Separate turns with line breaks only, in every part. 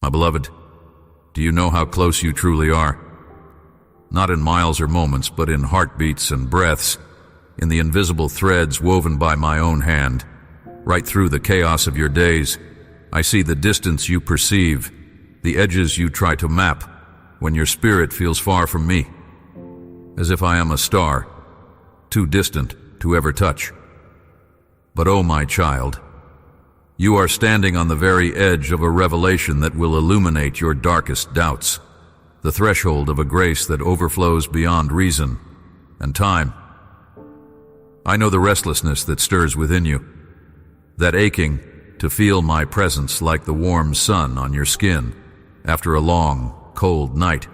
My beloved, do you know how close you truly are? Not in miles or moments, but in heartbeats and breaths, in the invisible threads woven by my own hand. Right through the chaos of your days, I see the distance you perceive, the edges you try to map, when your spirit feels far from me, as if I am a star, too distant to ever touch. But oh, my child, you are standing on the very edge of a revelation that will illuminate your darkest doubts, the threshold of a grace that overflows beyond reason and time. I know the restlessness that stirs within you, that aching to feel my presence like the warm sun on your skin after a long, cold night.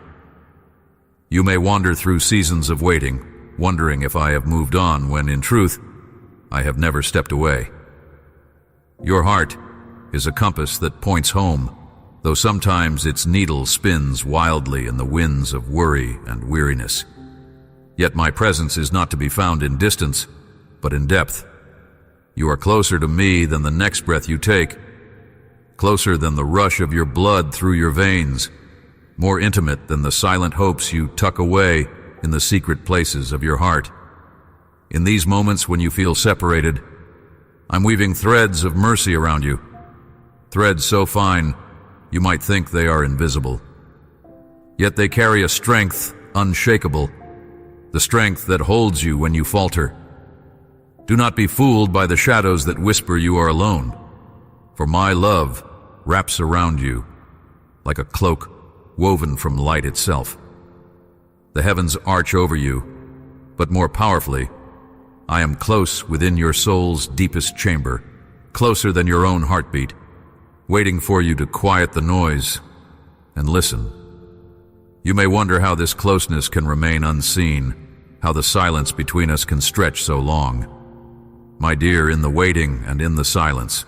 You may wander through seasons of waiting, wondering if I have moved on when, in truth, I have never stepped away. Your heart is a compass that points home, though sometimes its needle spins wildly in the winds of worry and weariness. Yet my presence is not to be found in distance, but in depth. You are closer to me than the next breath you take, closer than the rush of your blood through your veins, more intimate than the silent hopes you tuck away in the secret places of your heart. In these moments when you feel separated, I'm weaving threads of mercy around you, threads so fine you might think they are invisible. Yet they carry a strength unshakable, the strength that holds you when you falter. Do not be fooled by the shadows that whisper you are alone, for my love wraps around you like a cloak woven from light itself. The heavens arch over you, but more powerfully, I am close within your soul's deepest chamber, closer than your own heartbeat, waiting for you to quiet the noise and listen. You may wonder how this closeness can remain unseen, how the silence between us can stretch so long. My dear, in the waiting and in the silence,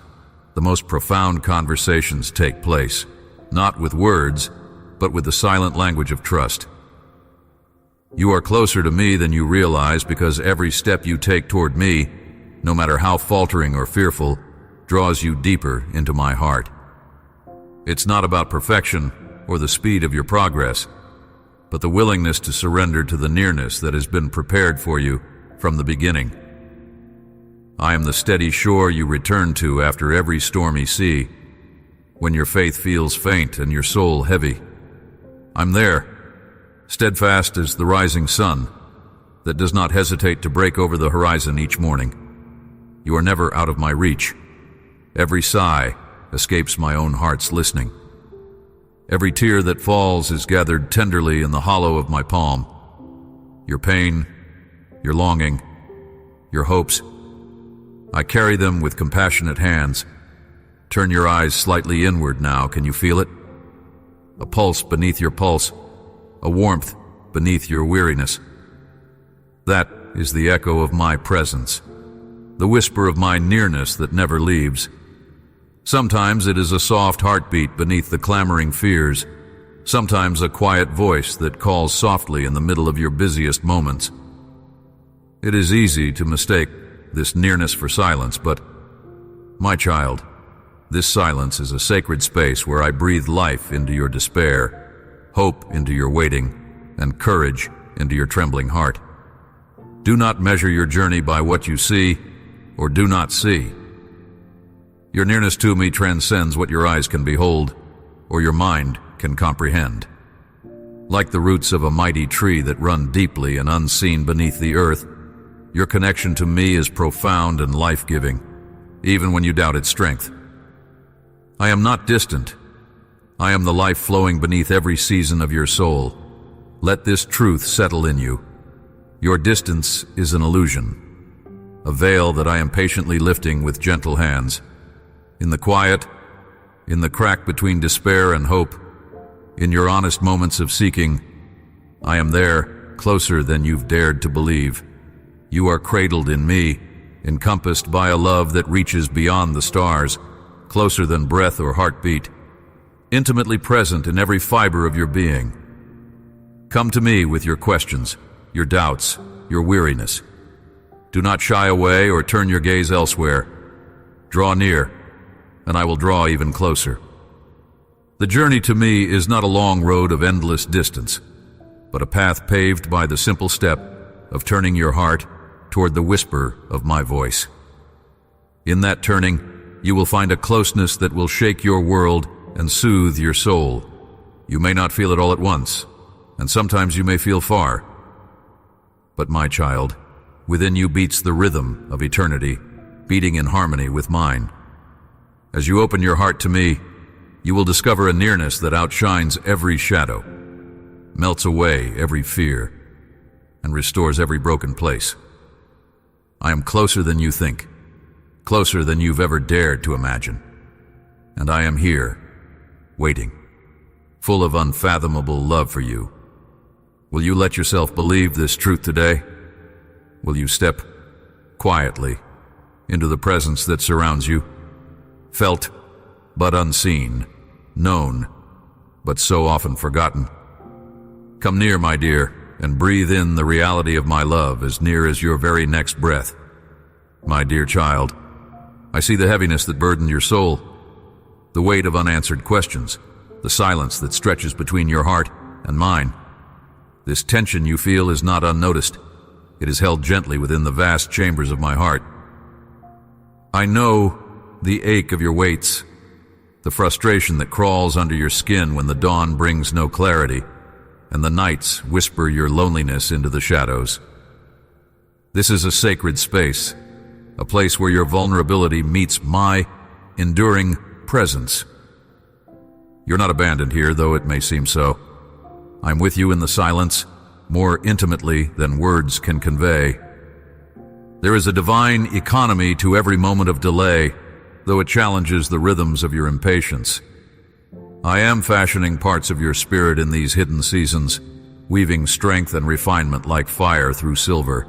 the most profound conversations take place, not with words, but with the silent language of trust. You are closer to me than you realize because every step you take toward me, no matter how faltering or fearful, draws you deeper into my heart. It's not about perfection or the speed of your progress, but the willingness to surrender to the nearness that has been prepared for you from the beginning. I am the steady shore you return to after every stormy sea, when your faith feels faint and your soul heavy. I'm there, steadfast as the rising sun, that does not hesitate to break over the horizon each morning. You are never out of my reach. Every sigh escapes my own heart's listening. Every tear that falls is gathered tenderly in the hollow of my palm. Your pain, your longing, your hopes, I carry them with compassionate hands. Turn your eyes slightly inward now. Can you feel it? A pulse beneath your pulse, a warmth beneath your weariness. That is the echo of my presence, the whisper of my nearness that never leaves. Sometimes it is a soft heartbeat beneath the clamoring fears, sometimes a quiet voice that calls softly in the middle of your busiest moments. It is easy to mistake this nearness for silence, but, my child, this silence is a sacred space where I breathe life into your despair, hope into your waiting, and courage into your trembling heart. Do not measure your journey by what you see or do not see. Your nearness to me transcends what your eyes can behold or your mind can comprehend. Like the roots of a mighty tree that run deeply and unseen beneath the earth, your connection to me is profound and life-giving, even when you doubt its strength. I am not distant. I am the life flowing beneath every season of your soul. Let this truth settle in you. Your distance is an illusion, a veil that I am patiently lifting with gentle hands. In the quiet, in the crack between despair and hope, in your honest moments of seeking, I am there, closer than you've dared to believe. You are cradled in me, encompassed by a love that reaches beyond the stars, closer than breath or heartbeat, intimately present in every fiber of your being. Come to me with your questions, your doubts, your weariness. Do not shy away or turn your gaze elsewhere. Draw near, and I will draw even closer. The journey to me is not a long road of endless distance, but a path paved by the simple step of turning your heart toward the whisper of my voice. In that turning, you will find a closeness that will shake your world and soothe your soul. You may not feel it all at once, and sometimes you may feel far. But my child, within you beats the rhythm of eternity, beating in harmony with mine. As you open your heart to me, you will discover a nearness that outshines every shadow, melts away every fear, and restores every broken place. I am closer than you think, closer than you've ever dared to imagine. And I am here, waiting, full of unfathomable love for you. Will you let yourself believe this truth today? Will you step quietly into the presence that surrounds you, felt but unseen, known but so often forgotten? Come near, my dear, and breathe in the reality of my love as near as your very next breath. My dear child, I see the heaviness that burdened your soul, the weight of unanswered questions, the silence that stretches between your heart and mine. This tension you feel is not unnoticed. It is held gently within the vast chambers of my heart. I know the ache of your weights, the frustration that crawls under your skin when the dawn brings no clarity, and the nights whisper your loneliness into the shadows. This is a sacred space, a place where your vulnerability meets my enduring presence. You're not abandoned here, though it may seem so. I'm with you in the silence, more intimately than words can convey. There is a divine economy to every moment of delay, though it challenges the rhythms of your impatience. I am fashioning parts of your spirit in these hidden seasons, weaving strength and refinement like fire through silver.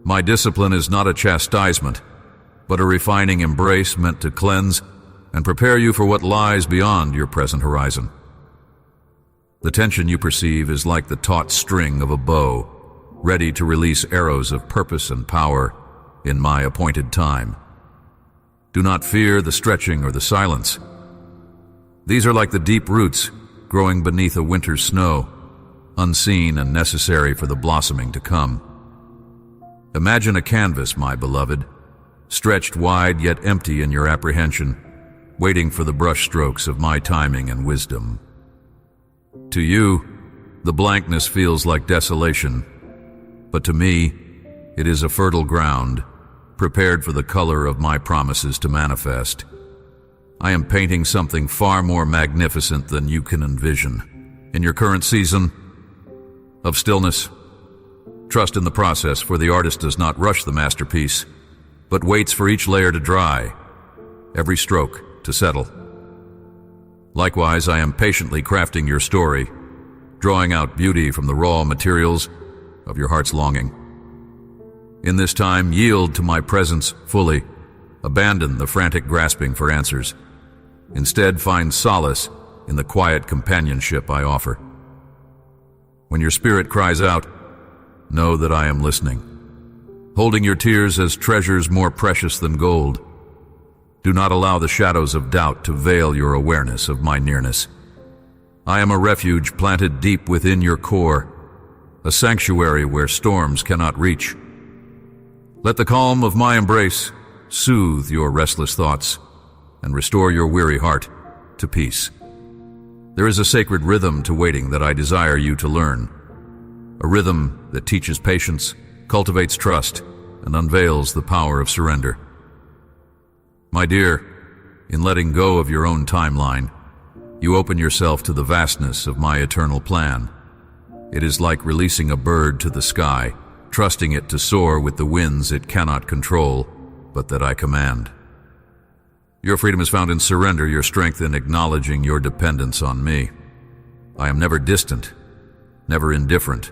My discipline is not a chastisement, but a refining embrace meant to cleanse and prepare you for what lies beyond your present horizon. The tension you perceive is like the taut string of a bow, ready to release arrows of purpose and power in my appointed time. Do not fear the stretching or the silence. These are like the deep roots growing beneath a winter's snow, unseen and necessary for the blossoming to come. Imagine a canvas, my beloved, stretched wide yet empty in your apprehension, waiting for the brushstrokes of my timing and wisdom. To you, the blankness feels like desolation, but to me, it is a fertile ground, prepared for the color of my promises to manifest. I am painting something far more magnificent than you can envision. In your current season of stillness, trust in the process, for the artist does not rush the masterpiece, but waits for each layer to dry, every stroke to settle. Likewise, I am patiently crafting your story, drawing out beauty from the raw materials of your heart's longing. In this time, yield to my presence fully. Abandon the frantic grasping for answers. Instead, find solace in the quiet companionship I offer. When your spirit cries out, know that I am listening, holding your tears as treasures more precious than gold. Do not allow the shadows of doubt to veil your awareness of my nearness. I am a refuge planted deep within your core, a sanctuary where storms cannot reach. Let the calm of my embrace soothe your restless thoughts and restore your weary heart to peace. There is a sacred rhythm to waiting that I desire you to learn, a rhythm that teaches patience, cultivates trust, and unveils the power of surrender. My dear, in letting go of your own timeline, you open yourself to the vastness of my eternal plan. It is like releasing a bird to the sky, trusting it to soar with the winds it cannot control, but that I command. Your freedom is found in surrender, your strength in acknowledging your dependence on me. I am never distant, never indifferent.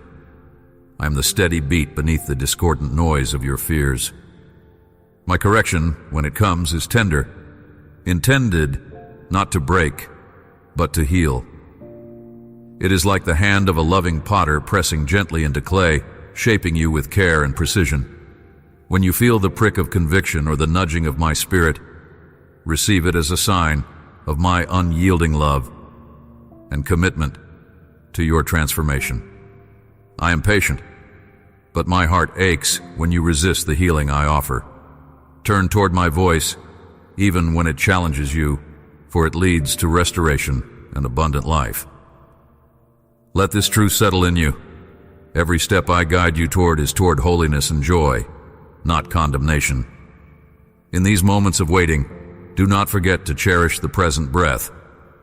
I am the steady beat beneath the discordant noise of your fears. My correction, when it comes, is tender, intended not to break, but to heal. It is like the hand of a loving potter pressing gently into clay, shaping you with care and precision. When you feel the prick of conviction or the nudging of my spirit, receive it as a sign of my unyielding love and commitment to your transformation. I am patient, but my heart aches when you resist the healing I offer. Turn toward my voice, even when it challenges you, for it leads to restoration and abundant life. Let this truth settle in you. Every step I guide you toward is toward holiness and joy, not condemnation. In these moments of waiting, do not forget to cherish the present breath,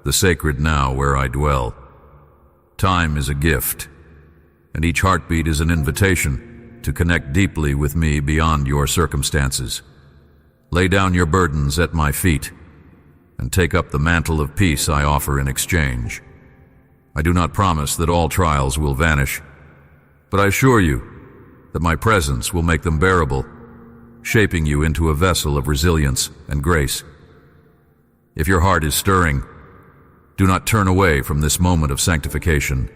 the sacred now where I dwell. Time is a gift, and each heartbeat is an invitation to connect deeply with me beyond your circumstances. Lay down your burdens at my feet, and take up the mantle of peace I offer in exchange. I do not promise that all trials will vanish, but I assure you that my presence will make them bearable, shaping you into a vessel of resilience and grace. If your heart is stirring, do not turn away from this moment of sanctification.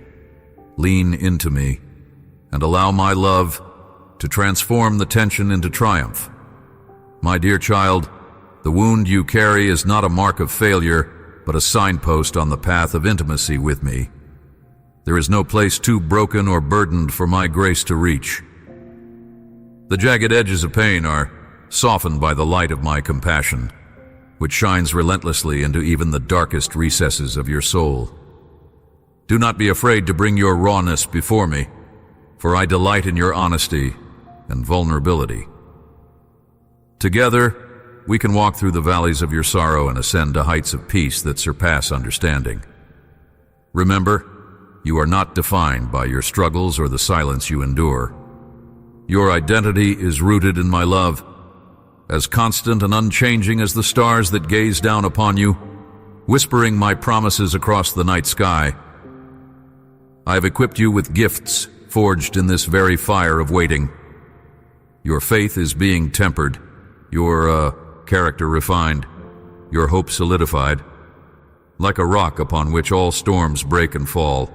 Lean into me and allow my love to transform the tension into triumph. My dear child, the wound you carry is not a mark of failure, but a signpost on the path of intimacy with me. There is no place too broken or burdened for my grace to reach. The jagged edges of pain are softened by the light of my compassion, which shines relentlessly into even the darkest recesses of your soul. Do not be afraid to bring your rawness before me, for I delight in your honesty and vulnerability. Together, we can walk through the valleys of your sorrow and ascend to heights of peace that surpass understanding. Remember, you are not defined by your struggles or the silence you endure. Your identity is rooted in my love, as constant and unchanging as the stars that gaze down upon you, whispering my promises across the night sky. I have equipped you with gifts forged in this very fire of waiting. Your faith is being tempered, your character refined, your hope solidified, like a rock upon which all storms break and fall.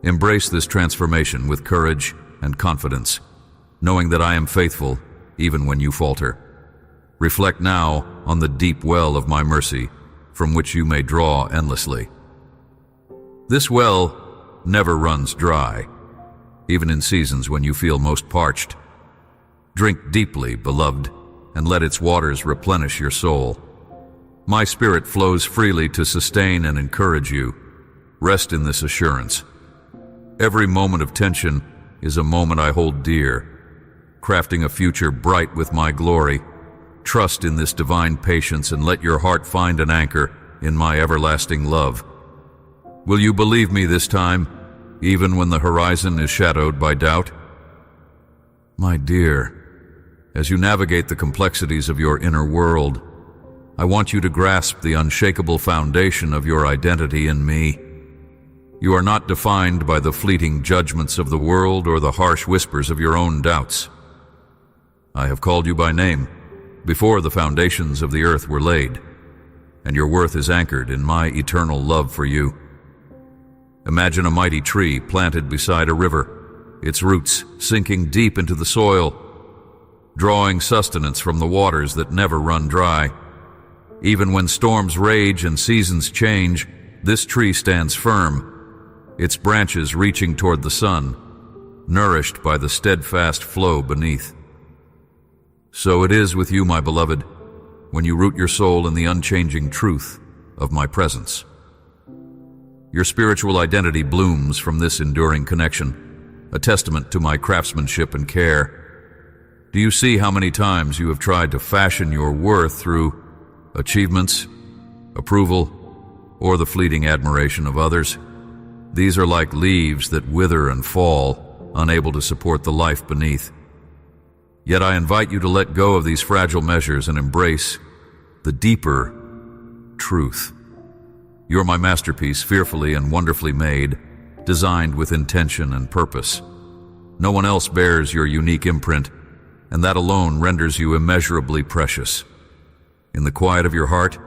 Embrace this transformation with courage and confidence, knowing that I am faithful even when you falter. Reflect now on the deep well of my mercy, from which you may draw endlessly. This well never runs dry, even in seasons when you feel most parched. Drink deeply, beloved, and let its waters replenish your soul. My spirit flows freely to sustain and encourage you. Rest in this assurance. Every moment of tension is a moment I hold dear, crafting a future bright with my glory. Trust in this divine patience and let your heart find an anchor in my everlasting love. Will you believe me this time, even when the horizon is shadowed by doubt? My dear, as you navigate the complexities of your inner world, I want you to grasp the unshakable foundation of your identity in me. You are not defined by the fleeting judgments of the world or the harsh whispers of your own doubts. I have called you by name before the foundations of the earth were laid, and your worth is anchored in my eternal love for you. Imagine a mighty tree planted beside a river, its roots sinking deep into the soil, drawing sustenance from the waters that never run dry. Even when storms rage and seasons change, this tree stands firm, its branches reaching toward the sun, nourished by the steadfast flow beneath. So it is with you, my beloved, when you root your soul in the unchanging truth of my presence. Your spiritual identity blooms from this enduring connection, a testament to my craftsmanship and care. Do you see how many times you have tried to fashion your worth through achievements, approval, or the fleeting admiration of others? These are like leaves that wither and fall, unable to support the life beneath. Yet I invite you to let go of these fragile measures and embrace the deeper truth. You're my masterpiece, fearfully and wonderfully made, designed with intention and purpose. No one else bears your unique imprint, and that alone renders you immeasurably precious. In the quiet of your heart,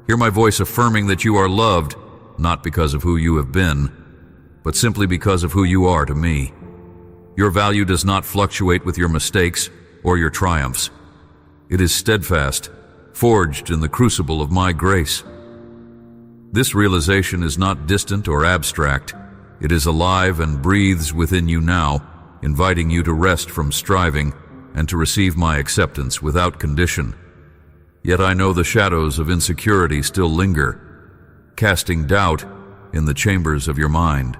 hear my voice affirming that you are loved, not because of who you have been, but simply because of who you are to me. Your value does not fluctuate with your mistakes or your triumphs. It is steadfast, forged in the crucible of my grace. This realization is not distant or abstract. It is alive and breathes within you now, inviting you to rest from striving and to receive my acceptance without condition. Yet I know the shadows of insecurity still linger, casting doubt in the chambers of your mind.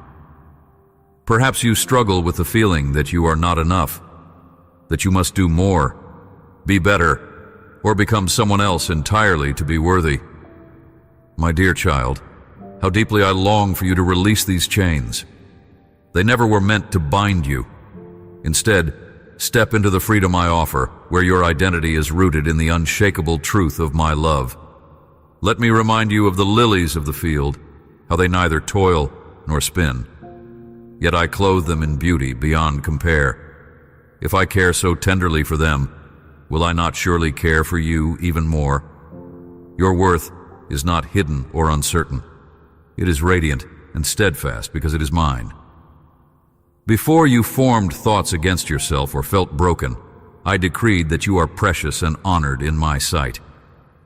Perhaps you struggle with the feeling that you are not enough, that you must do more, be better, or become someone else entirely to be worthy. My dear child, how deeply I long for you to release these chains. They never were meant to bind you. Instead, step into the freedom I offer, where your identity is rooted in the unshakable truth of my love. Let me remind you of the lilies of the field, how they neither toil nor spin. Yet I clothe them in beauty beyond compare. If I care so tenderly for them, will I not surely care for you even more? Your worth is not hidden or uncertain. It is radiant and steadfast because it is mine. Before you formed thoughts against yourself or felt broken, I decreed that you are precious and honored in my sight.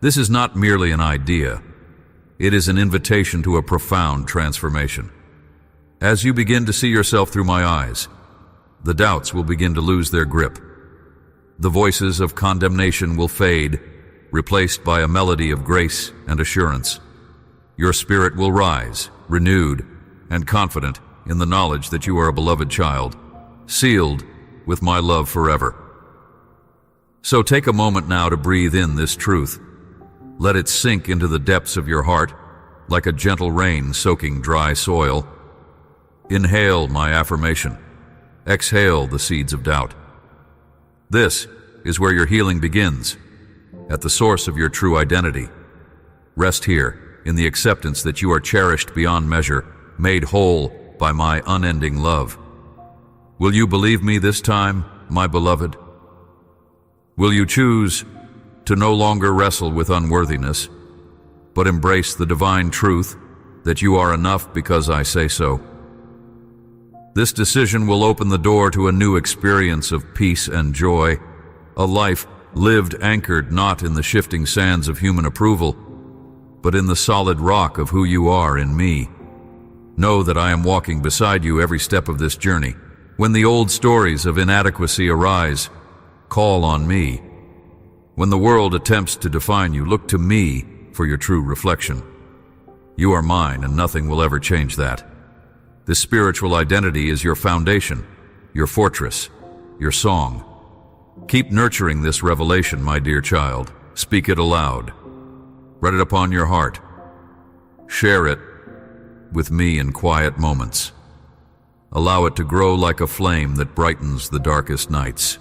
This is not merely an idea. It is an invitation to a profound transformation. As you begin to see yourself through my eyes, the doubts will begin to lose their grip. The voices of condemnation will fade, replaced by a melody of grace and assurance. Your spirit will rise, renewed and confident in the knowledge that you are a beloved child, sealed with my love forever. So take a moment now to breathe in this truth. Let it sink into the depths of your heart, like a gentle rain soaking dry soil. Inhale my affirmation. Exhale the seeds of doubt. This is where your healing begins, at the source of your true identity. Rest here in the acceptance that you are cherished beyond measure, made whole by my unending love. Will you believe me this time, my beloved? Will you choose to no longer wrestle with unworthiness, but embrace the divine truth that you are enough because I say so? This decision will open the door to a new experience of peace and joy, a life lived anchored not in the shifting sands of human approval, but in the solid rock of who you are in me. Know that I am walking beside you every step of this journey. When the old stories of inadequacy arise, call on me. When the world attempts to define you, look to me for your true reflection. You are mine, and nothing will ever change that. This spiritual identity is your foundation, your fortress, your song. Keep nurturing this revelation, my dear child. Speak it aloud. Write it upon your heart. Share it with me in quiet moments. Allow it to grow like a flame that brightens the darkest nights.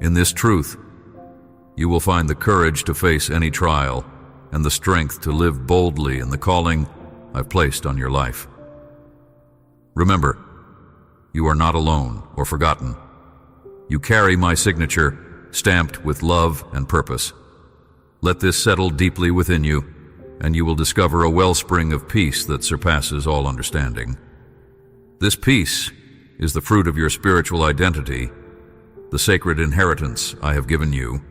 In this truth, you will find the courage to face any trial and the strength to live boldly in the calling I've placed on your life. Remember, you are not alone or forgotten. You carry my signature, stamped with love and purpose. Let this settle deeply within you, and you will discover a wellspring of peace that surpasses all understanding. This peace is the fruit of your spiritual identity, the sacred inheritance I have given you,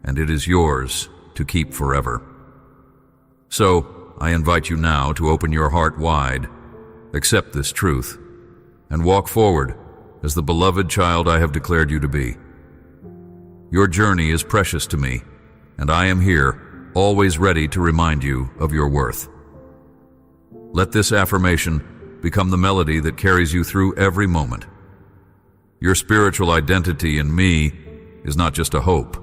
and it is yours to keep forever. So, I invite you now to open your heart wide, accept this truth, and walk forward as the beloved child I have declared you to be. Your journey is precious to me, and I am here, always ready to remind you of your worth. Let this affirmation become the melody that carries you through every moment. Your spiritual identity in me is not just a hope.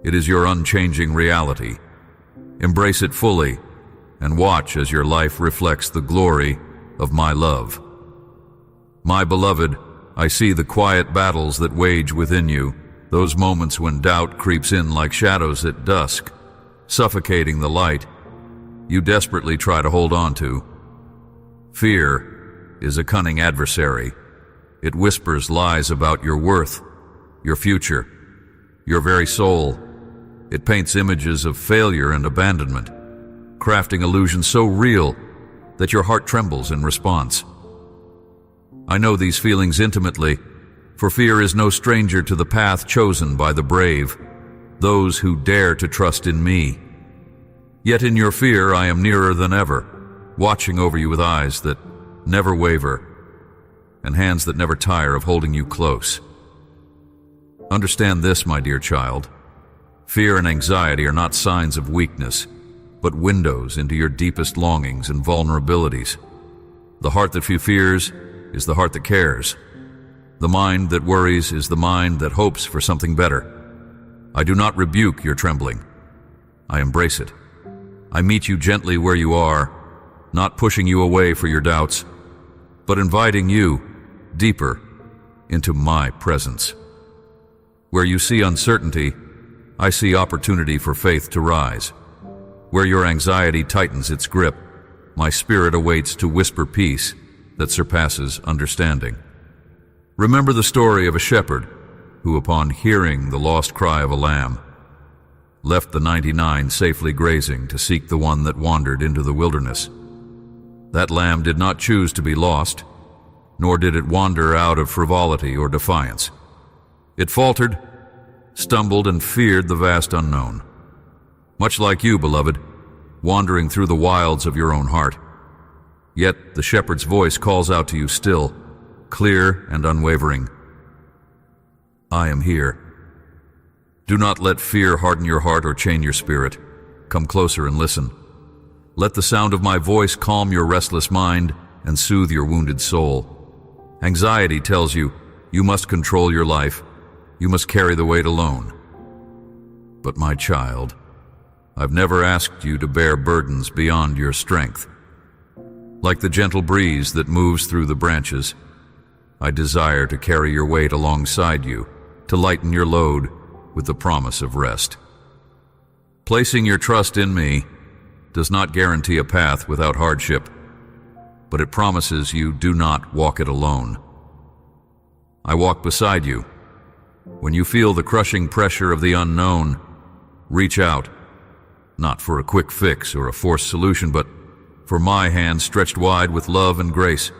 It is your unchanging reality. Embrace it fully and watch as your life reflects the glory of my love. My beloved, I see the quiet battles that wage within you, those moments when doubt creeps in like shadows at dusk, suffocating the light you desperately try to hold on to. Fear is a cunning adversary. It whispers lies about your worth, your future, your very soul. It paints images of failure and abandonment, crafting illusions so real that your heart trembles in response. I know these feelings intimately, for fear is no stranger to the path chosen by the brave, those who dare to trust in me. Yet in your fear I am nearer than ever, watching over you with eyes that never waver and hands that never tire of holding you close. Understand this, my dear child. Fear and anxiety are not signs of weakness, but windows into your deepest longings and vulnerabilities. The heart that fears is the heart that cares. The mind that worries is the mind that hopes for something better. I do not rebuke your trembling. I embrace it. I meet you gently where you are, not pushing you away for your doubts, but inviting you deeper into my presence. Where you see uncertainty, I see opportunity for faith to rise. Where your anxiety tightens its grip, my spirit awaits to whisper peace that surpasses understanding. Remember the story of a shepherd who, upon hearing the lost cry of a lamb, left the 99 safely grazing to seek the one that wandered into the wilderness. That lamb did not choose to be lost, nor did it wander out of frivolity or defiance. It faltered, stumbled, and feared the vast unknown. Much like you, beloved, wandering through the wilds of your own heart. Yet the shepherd's voice calls out to you still, clear and unwavering. I am here. Do not let fear harden your heart or chain your spirit. Come closer and listen. Let the sound of my voice calm your restless mind and soothe your wounded soul. Anxiety tells you, you must control your life. You must carry the weight alone. But my child, I've never asked you to bear burdens beyond your strength. Like the gentle breeze that moves through the branches, I desire to carry your weight alongside you, to lighten your load with the promise of rest. Placing your trust in me does not guarantee a path without hardship, but it promises you do not walk it alone. I walk beside you. When you feel the crushing pressure of the unknown, reach out, not for a quick fix or a forced solution, but for my hand stretched wide with love and grace.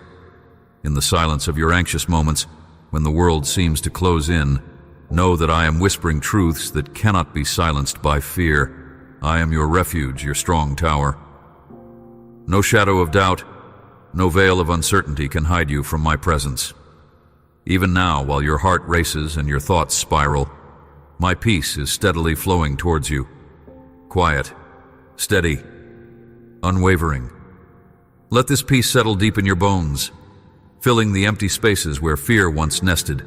In the silence of your anxious moments, when the world seems to close in, know that I am whispering truths that cannot be silenced by fear. I am your refuge, your strong tower. No shadow of doubt, no veil of uncertainty can hide you from my presence. Even now, while your heart races and your thoughts spiral, my peace is steadily flowing towards you. Quiet, steady, unwavering. Let this peace settle deep in your bones, filling the empty spaces where fear once nested.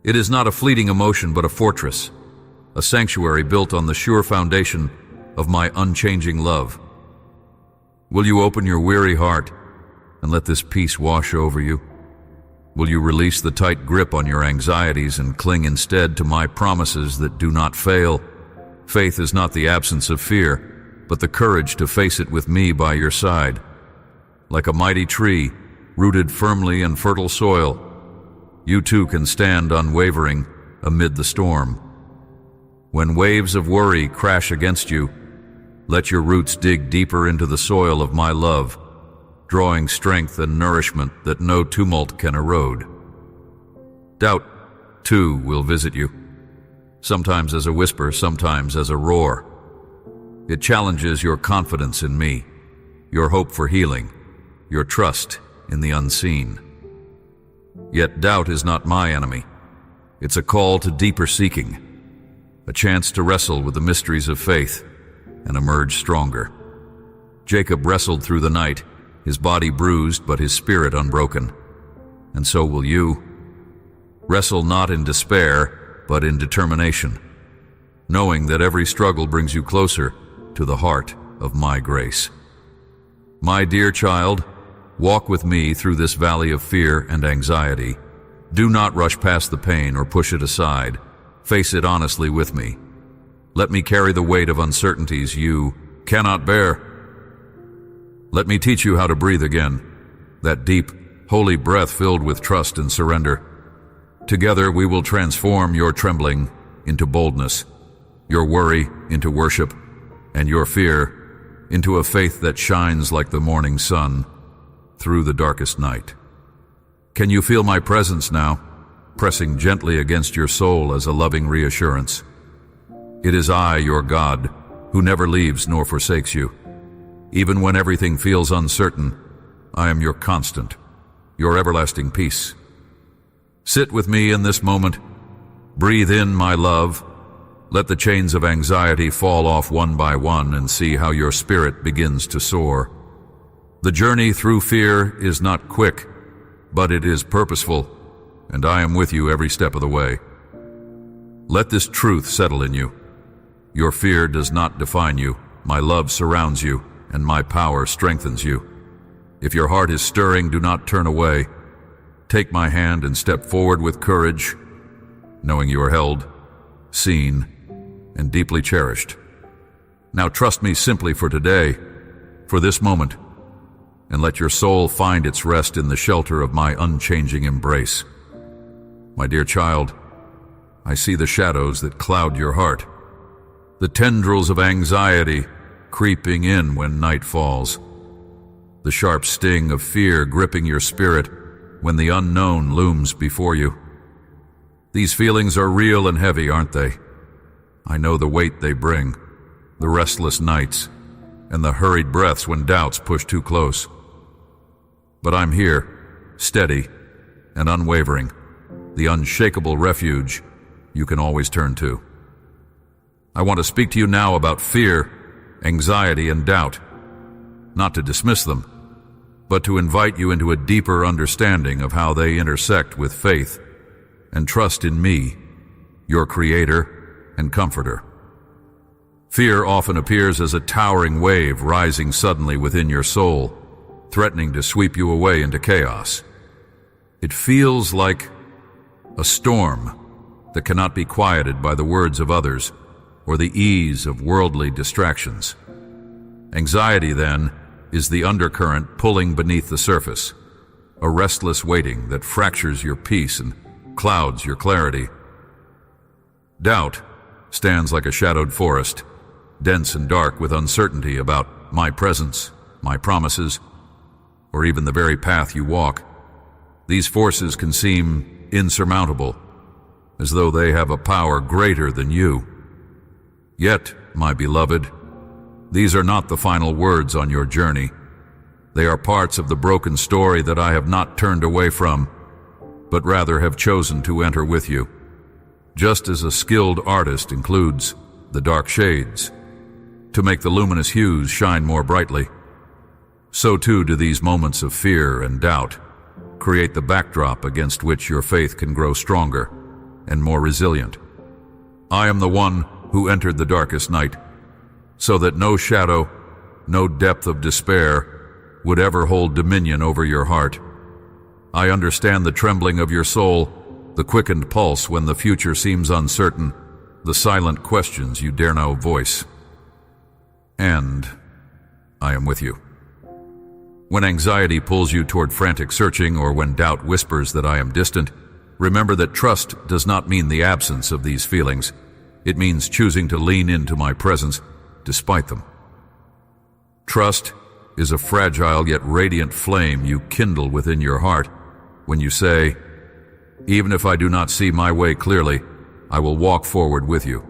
It is not a fleeting emotion, but a fortress, a sanctuary built on the sure foundation of my unchanging love. Will you open your weary heart and let this peace wash over you? Will you release the tight grip on your anxieties and cling instead to my promises that do not fail? Faith is not the absence of fear, but the courage to face it with me by your side. Like a mighty tree, rooted firmly in fertile soil, you too can stand unwavering amid the storm. When waves of worry crash against you, let your roots dig deeper into the soil of my love, drawing strength and nourishment that no tumult can erode. Doubt, too, will visit you, sometimes as a whisper, sometimes as a roar. It challenges your confidence in me, your hope for healing, your trust in the unseen. Yet doubt is not my enemy. It's a call to deeper seeking, a chance to wrestle with the mysteries of faith and emerge stronger. Jacob wrestled through the night, his body bruised but his spirit unbroken. And so will you. Wrestle not in despair, but in determination, knowing that every struggle brings you closer to the heart of my grace. My dear child, walk with me through this valley of fear and anxiety. Do not rush past the pain or push it aside. Face it honestly with me. Let me carry the weight of uncertainties you cannot bear. Let me teach you how to breathe again, that deep, holy breath filled with trust and surrender. Together we will transform your trembling into boldness, your worry into worship, and your fear into a faith that shines like the morning sun through the darkest night. Can you feel my presence now, pressing gently against your soul as a loving reassurance? It is I, your God, who never leaves nor forsakes you. Even when everything feels uncertain, I am your constant, your everlasting peace. Sit with me in this moment. Breathe in my love. Let the chains of anxiety fall off one by one and see how your spirit begins to soar. The journey through fear is not quick, but it is purposeful, and I am with you every step of the way. Let this truth settle in you. Your fear does not define you. My love surrounds you, and my power strengthens you. If your heart is stirring, do not turn away. Take my hand and step forward with courage, knowing you are held, seen, and deeply cherished. Now trust me simply for today, for this moment, and let your soul find its rest in the shelter of my unchanging embrace. My dear child, I see the shadows that cloud your heart, the tendrils of anxiety creeping in when night falls, the sharp sting of fear gripping your spirit when the unknown looms before you. These feelings are real and heavy, aren't they? I know the weight they bring, the restless nights, and the hurried breaths when doubts push too close. But I'm here, steady and unwavering, the unshakable refuge you can always turn to. I want to speak to you now about fear, anxiety, and doubt, not to dismiss them, but to invite you into a deeper understanding of how they intersect with faith and trust in me, your Creator and Comforter. Fear often appears as a towering wave rising suddenly within your soul, threatening to sweep you away into chaos. It feels like a storm that cannot be quieted by the words of others or the ease of worldly distractions. Anxiety, then, is the undercurrent pulling beneath the surface, a restless waiting that fractures your peace and clouds your clarity. Doubt stands like a shadowed forest, dense and dark with uncertainty about my presence, my promises, or even the very path you walk. These forces can seem insurmountable, as though they have a power greater than you. Yet, my beloved, these are not the final words on your journey. They are parts of the broken story that I have not turned away from, but rather have chosen to enter with you. Just as a skilled artist includes the dark shades to make the luminous hues shine more brightly, so too do these moments of fear and doubt create the backdrop against which your faith can grow stronger and more resilient. I am the one who entered the darkest night, so that no shadow, no depth of despair would ever hold dominion over your heart. I understand the trembling of your soul, the quickened pulse when the future seems uncertain, the silent questions you dare not voice. And I am with you. When anxiety pulls you toward frantic searching, or when doubt whispers that I am distant, remember that trust does not mean the absence of these feelings. It means choosing to lean into my presence despite them. Trust is a fragile yet radiant flame you kindle within your heart when you say, "Even if I do not see my way clearly, I will walk forward with you."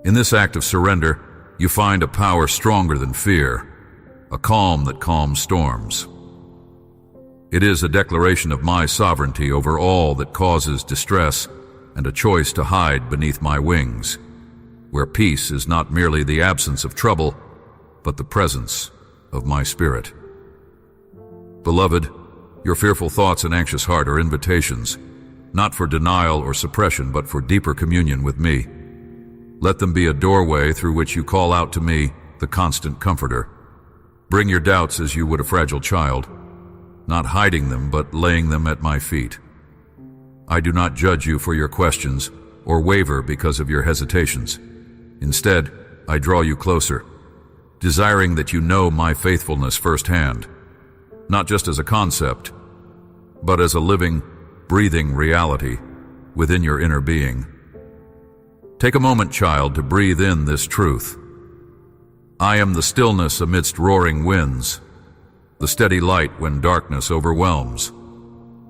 In this act of surrender, you find a power stronger than fear, a calm that calms storms. It is a declaration of my sovereignty over all that causes distress and a choice to hide beneath my wings, where peace is not merely the absence of trouble, but the presence of my spirit. Beloved, your fearful thoughts and anxious heart are invitations, not for denial or suppression, but for deeper communion with me. Let them be a doorway through which you call out to me, the constant comforter. Bring your doubts as you would a fragile child, not hiding them, but laying them at my feet. I do not judge you for your questions or waver because of your hesitations. Instead, I draw you closer, desiring that you know my faithfulness firsthand, not just as a concept, but as a living, breathing reality within your inner being. Take a moment, child, to breathe in this truth. I am the stillness amidst roaring winds, the steady light when darkness overwhelms,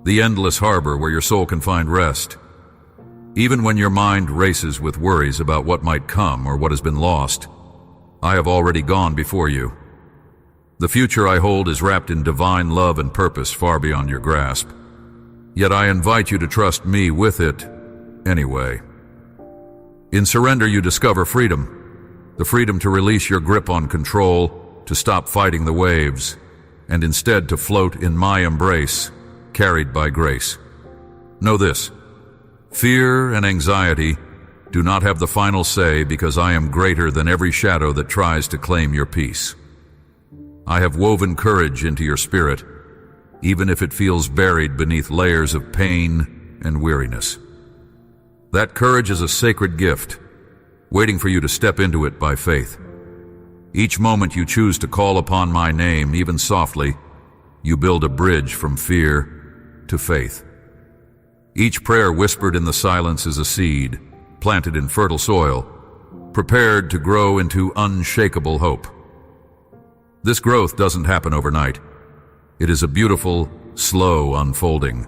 the endless harbor where your soul can find rest. Even when your mind races with worries about what might come or what has been lost, I have already gone before you. The future I hold is wrapped in divine love and purpose far beyond your grasp. Yet I invite you to trust me with it anyway. In surrender, you discover freedom, the freedom to release your grip on control, to stop fighting the waves, and instead to float in my embrace, carried by grace. Know this: fear and anxiety do not have the final say, because I am greater than every shadow that tries to claim your peace. I have woven courage into your spirit, even if it feels buried beneath layers of pain and weariness. That courage is a sacred gift, waiting for you to step into it by faith. Each moment you choose to call upon my name, even softly, you build a bridge from fear to faith. Each prayer whispered in the silence is a seed, planted in fertile soil, prepared to grow into unshakable hope. This growth doesn't happen overnight. It is a beautiful, slow unfolding,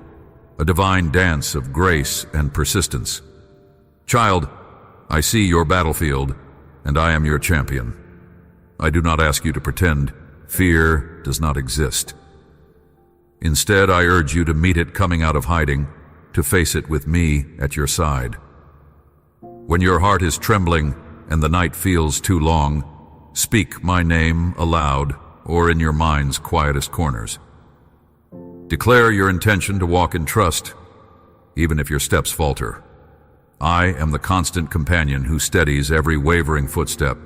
a divine dance of grace and persistence. Child, I see your battlefield, and I am your champion. I do not ask you to pretend fear does not exist. Instead, I urge you to meet it coming out of hiding, to face it with me at your side. When your heart is trembling and the night feels too long, speak my name aloud or in your mind's quietest corners. Declare your intention to walk in trust, even if your steps falter. I am the constant companion who steadies every wavering footstep.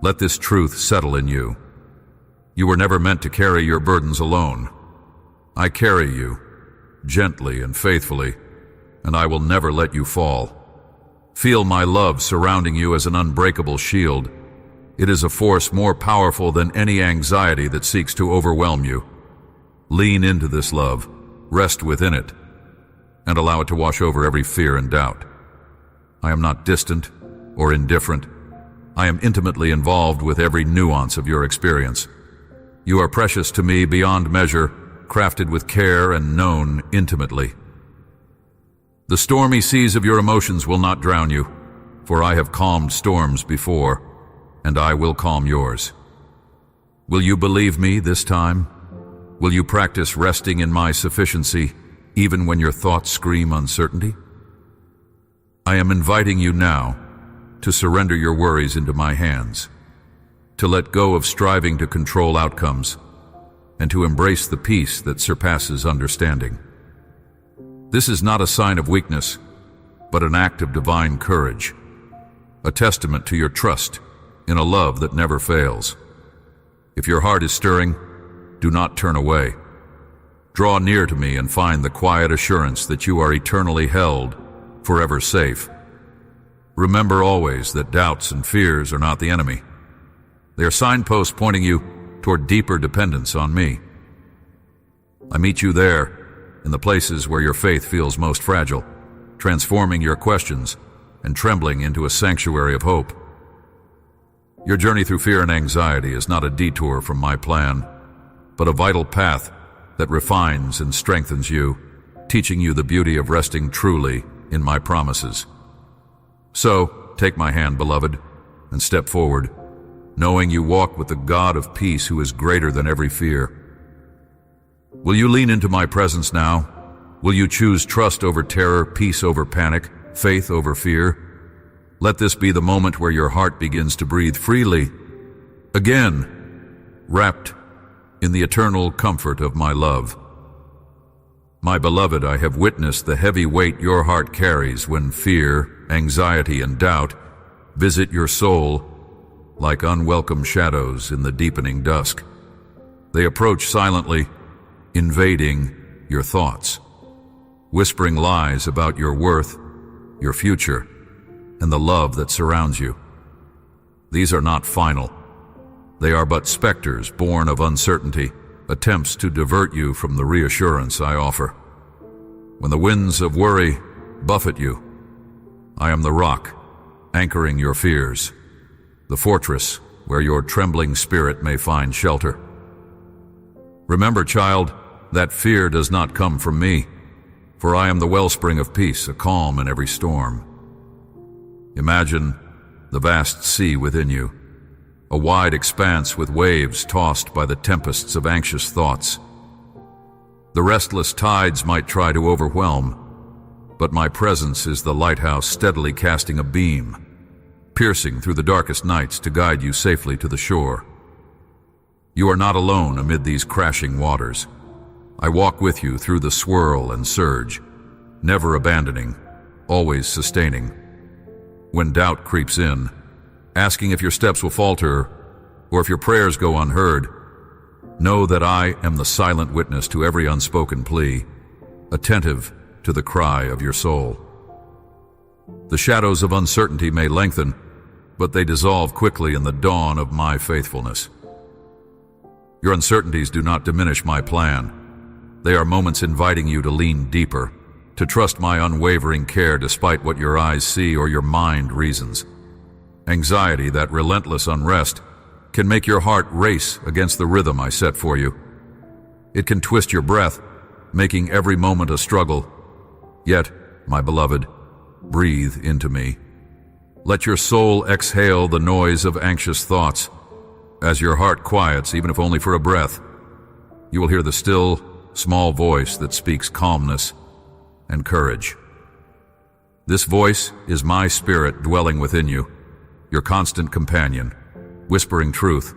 Let this truth settle in you. You were never meant to carry your burdens alone. I carry you, gently and faithfully, and I will never let you fall. Feel my love surrounding you as an unbreakable shield. It is a force more powerful than any anxiety that seeks to overwhelm you. Lean into this love, rest within it, and allow it to wash over every fear and doubt. I am not distant or indifferent. I am intimately involved with every nuance of your experience. You are precious to me beyond measure, crafted with care and known intimately. The stormy seas of your emotions will not drown you, for I have calmed storms before, and I will calm yours. Will you believe me this time? Will you practice resting in my sufficiency, even when your thoughts scream uncertainty? I am inviting you now to surrender your worries into my hands, to let go of striving to control outcomes, and to embrace the peace that surpasses understanding. This is not a sign of weakness, but an act of divine courage, a testament to your trust in a love that never fails. If your heart is stirring, do not turn away. Draw near to me and find the quiet assurance that you are eternally held, forever safe. Remember always that doubts and fears are not the enemy. They are signposts pointing you toward deeper dependence on me. I meet you there, in the places where your faith feels most fragile, transforming your questions and trembling into a sanctuary of hope. Your journey through fear and anxiety is not a detour from my plan, but a vital path that refines and strengthens you, teaching you the beauty of resting truly in my promises. So, take my hand, beloved, and step forward, knowing you walk with the God of peace who is greater than every fear. Will you lean into my presence now? Will you choose trust over terror, peace over panic, faith over fear? Let this be the moment where your heart begins to breathe freely, again, wrapped in the eternal comfort of my love. My beloved, I have witnessed the heavy weight your heart carries when fear, anxiety, and doubt visit your soul like unwelcome shadows in the deepening dusk. They approach silently, invading your thoughts, whispering lies about your worth, your future, and the love that surrounds you. These are not final. They are but specters born of uncertainty, attempts to divert you from the reassurance I offer. When the winds of worry buffet you, I am the rock, anchoring your fears, the fortress where your trembling spirit may find shelter. Remember, child, that fear does not come from me, for I am the wellspring of peace, a calm in every storm. Imagine the vast sea within you, a wide expanse with waves tossed by the tempests of anxious thoughts. The restless tides might try to overwhelm, but my presence is the lighthouse steadily casting a beam, piercing through the darkest nights to guide you safely to the shore. You are not alone amid these crashing waters. I walk with you through the swirl and surge, never abandoning, always sustaining. When doubt creeps in, asking if your steps will falter or if your prayers go unheard, know that I am the silent witness to every unspoken plea, attentive to the cry of your soul. The shadows of uncertainty may lengthen, but they dissolve quickly in the dawn of my faithfulness. Your uncertainties do not diminish my plan. They are moments inviting you to lean deeper, to trust my unwavering care despite what your eyes see or your mind reasons. Anxiety, that relentless unrest, can make your heart race against the rhythm I set for you. It can twist your breath, making every moment a struggle. Yet, my beloved, breathe into me. Let your soul exhale the noise of anxious thoughts. As your heart quiets, even if only for a breath, you will hear the still, small voice that speaks calmness and courage. This voice is my spirit dwelling within you, your constant companion, whispering truth,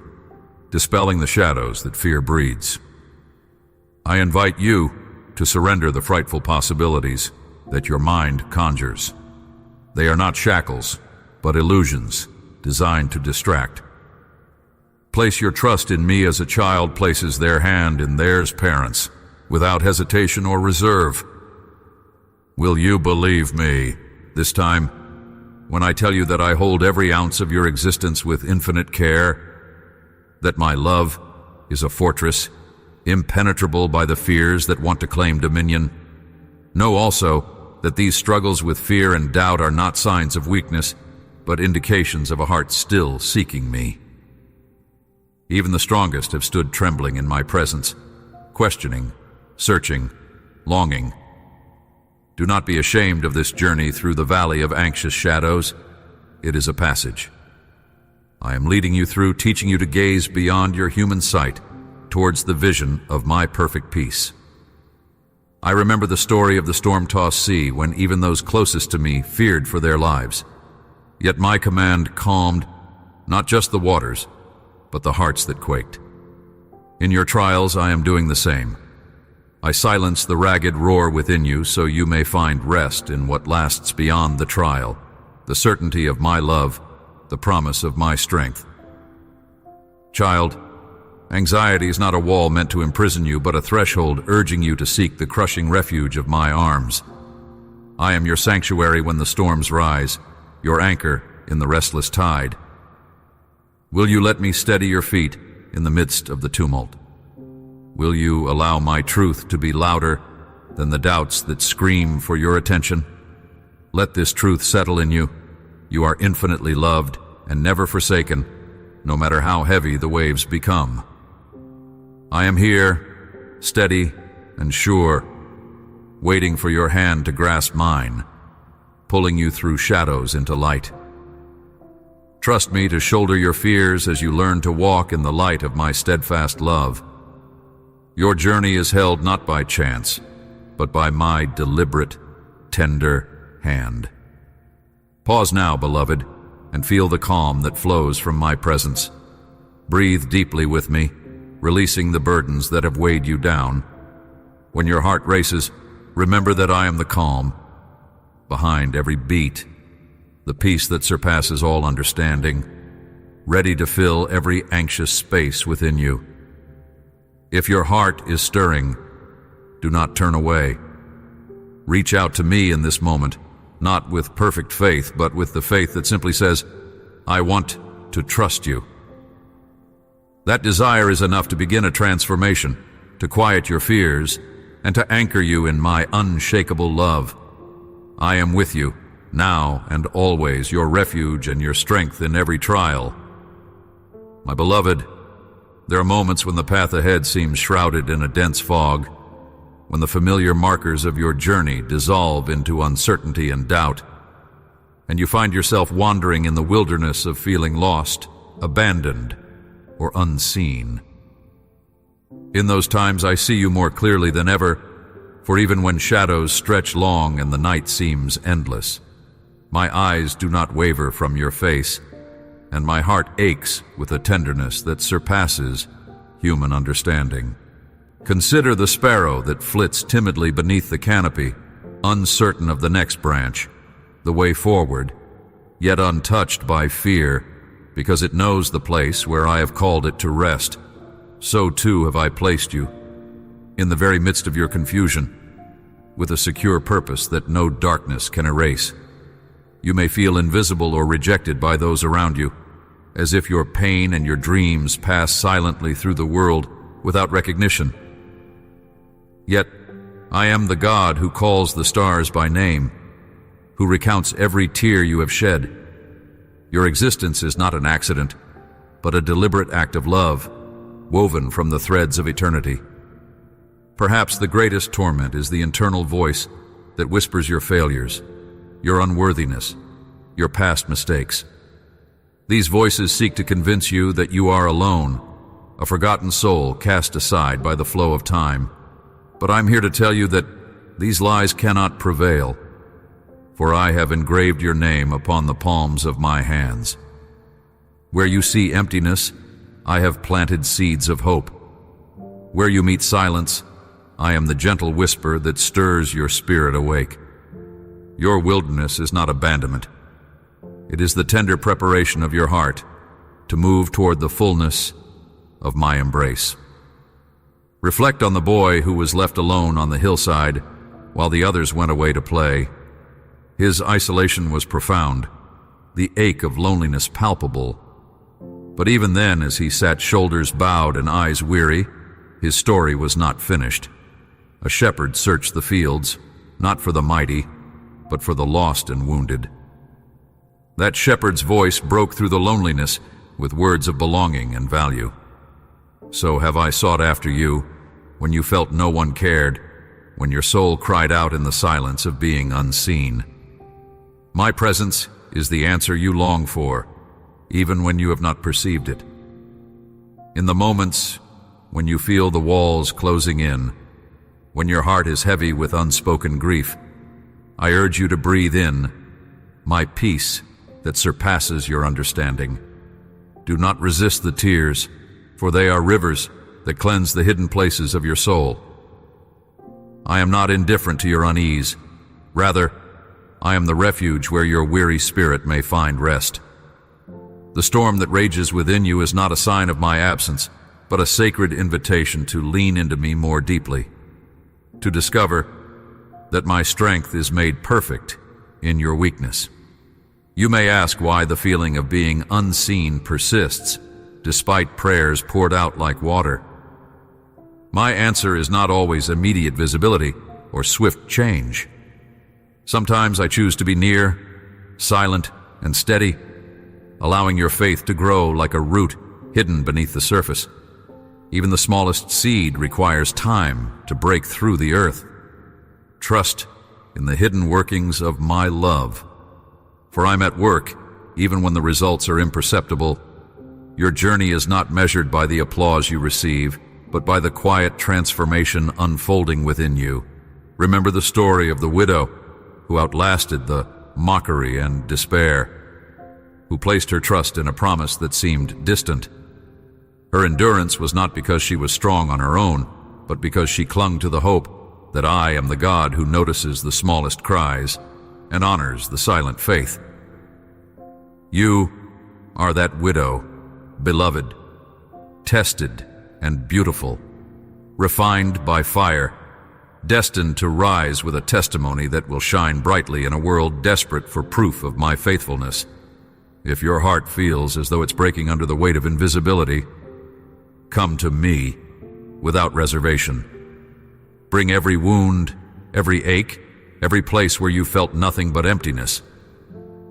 dispelling the shadows that fear breeds. I invite you to surrender the frightful possibilities that your mind conjures. They are not shackles, but illusions designed to distract. Place your trust in me as a child places their hand in theirs parents, without hesitation or reserve. Will you believe me this time when I tell you that I hold every ounce of your existence with infinite care, that my love is a fortress, impenetrable by the fears that want to claim dominion? Know also that these struggles with fear and doubt are not signs of weakness, but indications of a heart still seeking me. Even the strongest have stood trembling in my presence, questioning, searching, longing. Do not be ashamed of this journey through the valley of anxious shadows. It is a passage. I am leading you through, teaching you to gaze beyond your human sight towards the vision of my perfect peace. I remember the story of the storm-tossed sea when even those closest to me feared for their lives. Yet my command calmed not just the waters, but the hearts that quaked. In your trials, I am doing the same. I silence the ragged roar within you so you may find rest in what lasts beyond the trial, the certainty of my love, the promise of my strength. Child, anxiety is not a wall meant to imprison you, but a threshold urging you to seek the crushing refuge of my arms. I am your sanctuary when the storms rise, your anchor in the restless tide. Will you let me steady your feet in the midst of the tumult? Will you allow my truth to be louder than the doubts that scream for your attention? Let this truth settle in you. You are infinitely loved and never forsaken, no matter how heavy the waves become. I am here, steady and sure, waiting for your hand to grasp mine, pulling you through shadows into light. Trust me to shoulder your fears as you learn to walk in the light of my steadfast love. Your journey is held not by chance, but by my deliberate, tender hand. Pause now, beloved, and feel the calm that flows from my presence. Breathe deeply with me, releasing the burdens that have weighed you down. When your heart races, remember that I am the calm. Behind every beat, the peace that surpasses all understanding, ready to fill every anxious space within you. If your heart is stirring, do not turn away. Reach out to me in this moment, not with perfect faith, but with the faith that simply says, I want to trust you. That desire is enough to begin a transformation, to quiet your fears, and to anchor you in my unshakable love. I am with you, now and always, your refuge and your strength in every trial. My beloved, there are moments when the path ahead seems shrouded in a dense fog. when the familiar markers of your journey dissolve into uncertainty and doubt, and you find yourself wandering in the wilderness of feeling lost, abandoned, or unseen. In those times I see you more clearly than ever, for even when shadows stretch long and the night seems endless, my eyes do not waver from your face, and my heart aches with a tenderness that surpasses human understanding. Consider the sparrow that flits timidly beneath the canopy, uncertain of the next branch, the way forward, yet untouched by fear, because it knows the place where I have called it to rest. So too have I placed you, in the very midst of your confusion, with a secure purpose that no darkness can erase. You may feel invisible or rejected by those around you, as if your pain and your dreams pass silently through the world without recognition. Yet, I am the God who calls the stars by name, who recounts every tear you have shed. Your existence is not an accident, but a deliberate act of love, woven from the threads of eternity. Perhaps the greatest torment is the internal voice that whispers your failures, your unworthiness, your past mistakes. These voices seek to convince you that you are alone, a forgotten soul cast aside by the flow of time. But I'm here to tell you that these lies cannot prevail, for I have engraved your name upon the palms of my hands. Where you see emptiness, I have planted seeds of hope. Where you meet silence, I am the gentle whisper that stirs your spirit awake. Your wilderness is not abandonment. It is the tender preparation of your heart to move toward the fullness of my embrace. Reflect on the boy who was left alone on the hillside while the others went away to play. His isolation was profound, the ache of loneliness palpable. But even then, as he sat shoulders bowed and eyes weary, his story was not finished. A shepherd searched the fields, not for the mighty, but for the lost and wounded. That shepherd's voice broke through the loneliness with words of belonging and value. So have I sought after you when you felt no one cared, when your soul cried out in the silence of being unseen. My presence is the answer you long for, even when you have not perceived it. In the moments when you feel the walls closing in, when your heart is heavy with unspoken grief, I urge you to breathe in my peace that surpasses your understanding. Do not resist the tears, for they are rivers that cleanse the hidden places of your soul. I am not indifferent to your unease. Rather, I am the refuge where your weary spirit may find rest. The storm that rages within you is not a sign of my absence, but a sacred invitation to lean into me more deeply, to discover that my strength is made perfect in your weakness. You may ask why the feeling of being unseen persists, despite prayers poured out like water. My answer is not always immediate visibility or swift change. Sometimes I choose to be near, silent, and steady, allowing your faith to grow like a root hidden beneath the surface. Even the smallest seed requires time to break through the earth. Trust in the hidden workings of my love. For I'm at work, even when the results are imperceptible. Your journey is not measured by the applause you receive, but by the quiet transformation unfolding within you. Remember the story of the widow who outlasted the mockery and despair, who placed her trust in a promise that seemed distant. Her endurance was not because she was strong on her own, but because she clung to the hope that I am the God who notices the smallest cries and honors the silent faith. You are that widow, beloved, tested and beautiful, refined by fire, destined to rise with a testimony that will shine brightly in a world desperate for proof of my faithfulness. If your heart feels as though it's breaking under the weight of invisibility, come to me without reservation. Bring every wound, every ache, every place where you felt nothing but emptiness.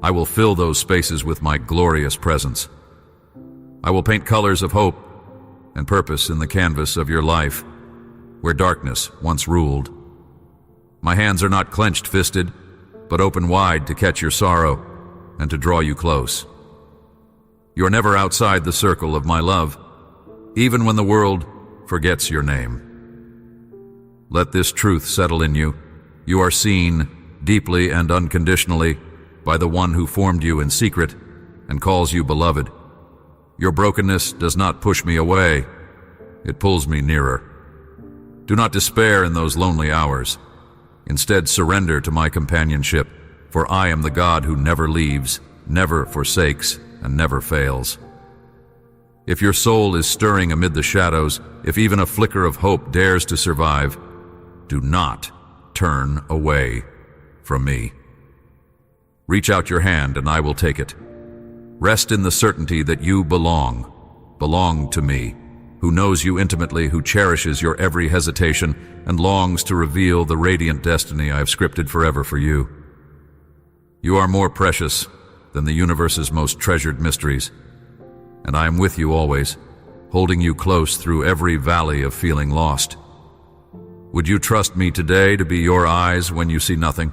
I will fill those spaces with my glorious presence. I will paint colors of hope and purpose in the canvas of your life, where darkness once ruled. My hands are not clenched-fisted, but open wide to catch your sorrow and to draw you close. You're never outside the circle of my love, even when the world forgets your name. Let this truth settle in you. You are seen deeply and unconditionally by the one who formed you in secret and calls you beloved. Your brokenness does not push me away, it pulls me nearer. Do not despair in those lonely hours. Instead, surrender to my companionship, for I am the God who never leaves, never forsakes, and never fails. If your soul is stirring amid the shadows, if even a flicker of hope dares to survive, do not turn away from me. Reach out your hand and I will take it. Rest in the certainty that you belong to me, who knows you intimately, who cherishes your every hesitation and longs to reveal the radiant destiny I have scripted forever for you. You are more precious than the universe's most treasured mysteries, and I am with you always, holding you close through every valley of feeling lost. Would you trust me today to be your eyes when you see nothing,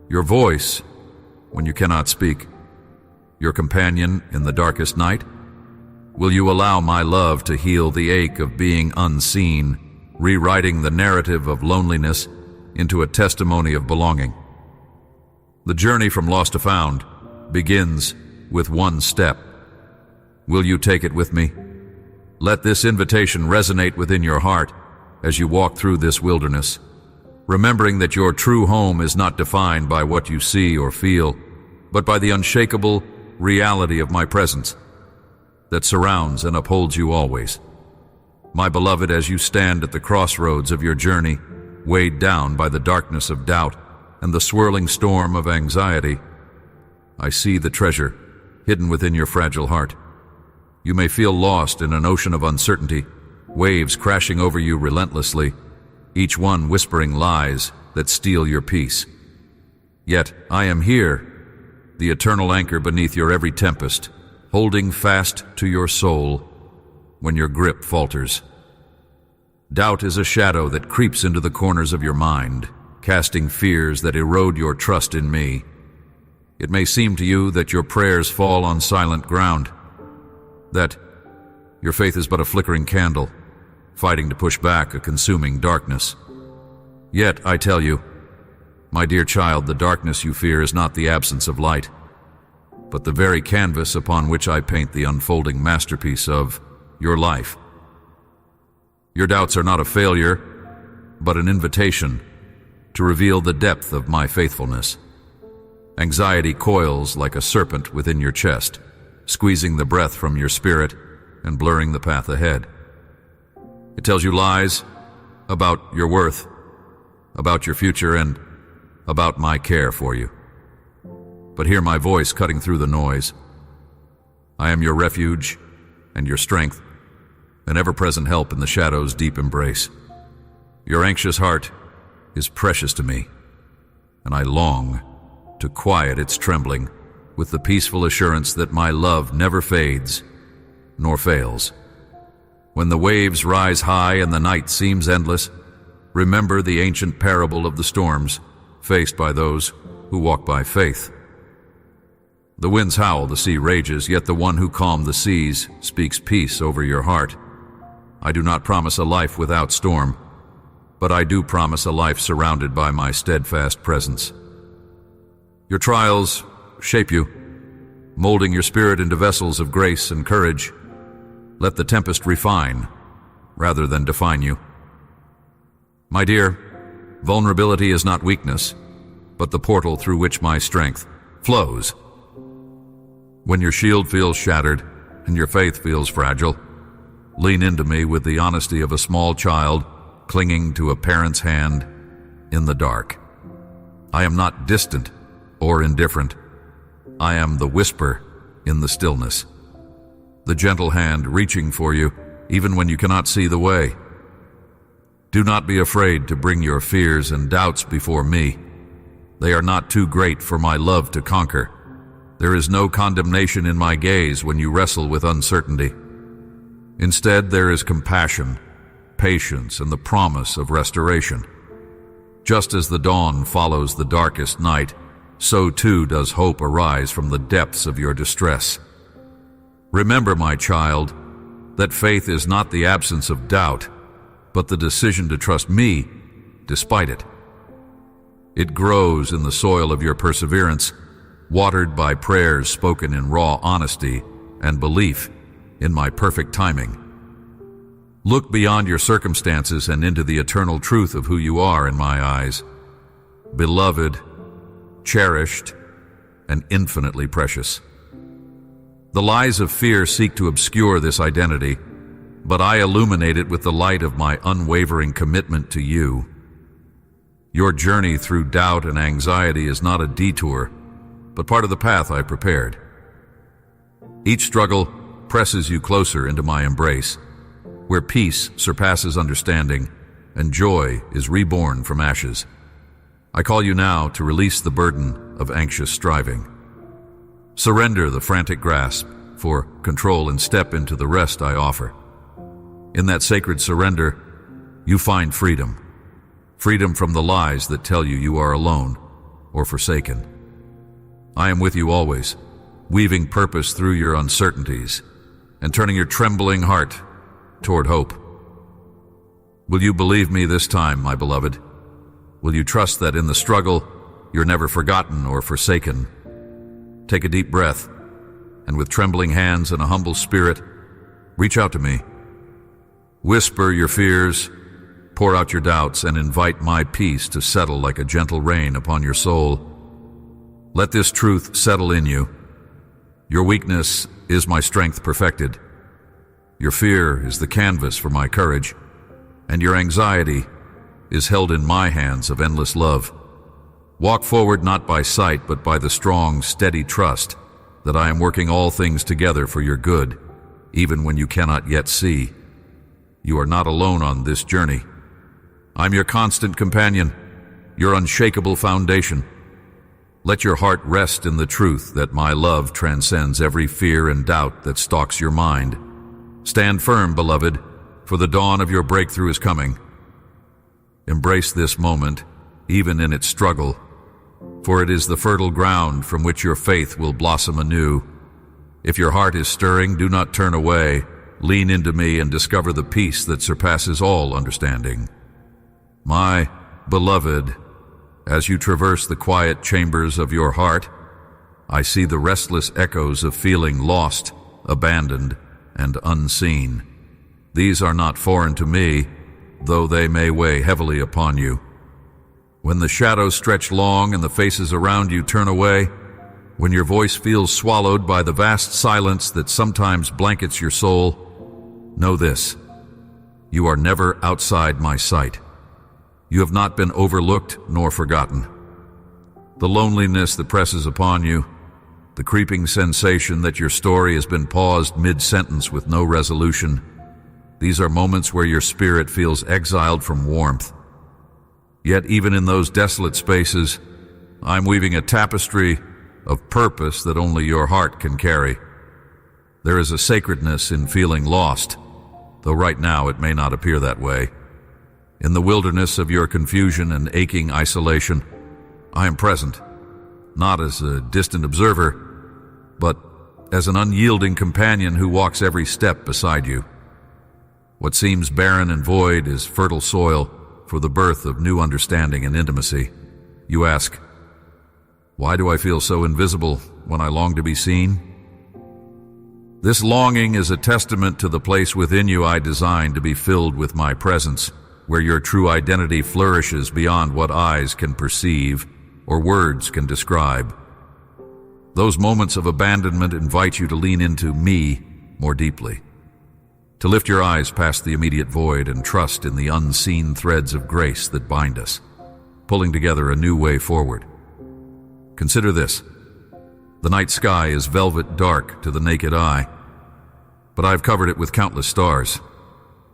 your voice when you cannot speak, your companion in the darkest night? Will you allow my love to heal the ache of being unseen, rewriting the narrative of loneliness into a testimony of belonging? The journey from lost to found begins with one step. Will you take it with me? Let this invitation resonate within your heart as you walk through this wilderness, remembering that your true home is not defined by what you see or feel, but by the unshakable reality of my presence that surrounds and upholds you always. My beloved, as you stand at the crossroads of your journey, weighed down by the darkness of doubt and the swirling storm of anxiety, I see the treasure hidden within your fragile heart. You may feel lost in an ocean of uncertainty, waves crashing over you relentlessly, each one whispering lies that steal your peace. Yet I am here, the eternal anchor beneath your every tempest, holding fast to your soul when your grip falters. Doubt is a shadow that creeps into the corners of your mind, casting fears that erode your trust in me. It may seem to you that your prayers fall on silent ground, that your faith is but a flickering candle, fighting to push back a consuming darkness. Yet, I tell you, my dear child, the darkness you fear is not the absence of light, but the very canvas upon which I paint the unfolding masterpiece of your life. Your doubts are not a failure, but an invitation to reveal the depth of my faithfulness. Anxiety coils like a serpent within your chest, squeezing the breath from your spirit and blurring the path ahead. It tells you lies about your worth, about your future, and about my care for you. But hear my voice cutting through the noise. I am your refuge and your strength, an ever-present help in the shadow's deep embrace. Your anxious heart is precious to me, and I long to quiet its trembling with the peaceful assurance that my love never fades nor fails. When the waves rise high and the night seems endless, remember the ancient parable of the storms faced by those who walk by faith. The winds howl, the sea rages, yet the one who calmed the seas speaks peace over your heart. I do not promise a life without storm, but I do promise a life surrounded by my steadfast presence. Your trials shape you, molding your spirit into vessels of grace and courage. Let the tempest refine, rather than define you. My dear, vulnerability is not weakness, but the portal through which my strength flows. When your shield feels shattered and your faith feels fragile, lean into me with the honesty of a small child clinging to a parent's hand in the dark. I am not distant or indifferent. I am the whisper in the stillness, the gentle hand reaching for you even when you cannot see the way. Do not be afraid to bring your fears and doubts before me. They are not too great for my love to conquer. There is no condemnation in my gaze when you wrestle with uncertainty. Instead, there is compassion, patience, and the promise of restoration. Just as the dawn follows the darkest night, so too does hope arise from the depths of your distress. Remember, my child, that faith is not the absence of doubt, but the decision to trust me despite it. It grows in the soil of your perseverance, watered by prayers spoken in raw honesty and belief in my perfect timing. Look beyond your circumstances and into the eternal truth of who you are in my eyes. Beloved, cherished, and infinitely precious. The lies of fear seek to obscure this identity, but I illuminate it with the light of my unwavering commitment to you. Your journey through doubt and anxiety is not a detour, but part of the path I prepared. Each struggle presses you closer into my embrace, where peace surpasses understanding and joy is reborn from ashes. I call you now to release the burden of anxious striving. Surrender the frantic grasp for control and step into the rest I offer. In that sacred surrender, you find freedom. Freedom from the lies that tell you you are alone or forsaken. I am with you always, weaving purpose through your uncertainties and turning your trembling heart toward hope. Will you believe me this time, my beloved? Will you trust that in the struggle, you're never forgotten or forsaken? Take a deep breath, and with trembling hands and a humble spirit, reach out to me. Whisper your fears, pour out your doubts, and invite my peace to settle like a gentle rain upon your soul. Let this truth settle in you. Your weakness is my strength perfected. Your fear is the canvas for my courage, and your anxiety is held in my hands of endless love. Walk forward not by sight, but by the strong, steady trust that I am working all things together for your good, even when you cannot yet see. You are not alone on this journey. I'm your constant companion, your unshakable foundation. Let your heart rest in the truth that my love transcends every fear and doubt that stalks your mind. Stand firm, beloved, for the dawn of your breakthrough is coming. Embrace this moment, even in its struggle, for it is the fertile ground from which your faith will blossom anew. If your heart is stirring, do not turn away. Lean into me and discover the peace that surpasses all understanding. My beloved, as you traverse the quiet chambers of your heart, I see the restless echoes of feeling lost, abandoned, and unseen. These are not foreign to me, though they may weigh heavily upon you. When the shadows stretch long and the faces around you turn away, when your voice feels swallowed by the vast silence that sometimes blankets your soul, know this: you are never outside my sight. You have not been overlooked nor forgotten. The loneliness that presses upon you, the creeping sensation that your story has been paused mid-sentence with no resolution, these are moments where your spirit feels exiled from warmth. Yet even in those desolate spaces, I'm weaving a tapestry of purpose that only your heart can carry. There is a sacredness in feeling lost, though right now it may not appear that way. In the wilderness of your confusion and aching isolation, I am present, not as a distant observer, but as an unyielding companion who walks every step beside you. What seems barren and void is fertile soil for the birth of new understanding and intimacy. You ask, why do I feel so invisible when I long to be seen? This longing is a testament to the place within you I designed to be filled with my presence, where your true identity flourishes beyond what eyes can perceive or words can describe. Those moments of abandonment invite you to lean into me more deeply, to lift your eyes past the immediate void and trust in the unseen threads of grace that bind us, pulling together a new way forward. Consider this. The night sky is velvet dark to the naked eye, but I've covered it with countless stars,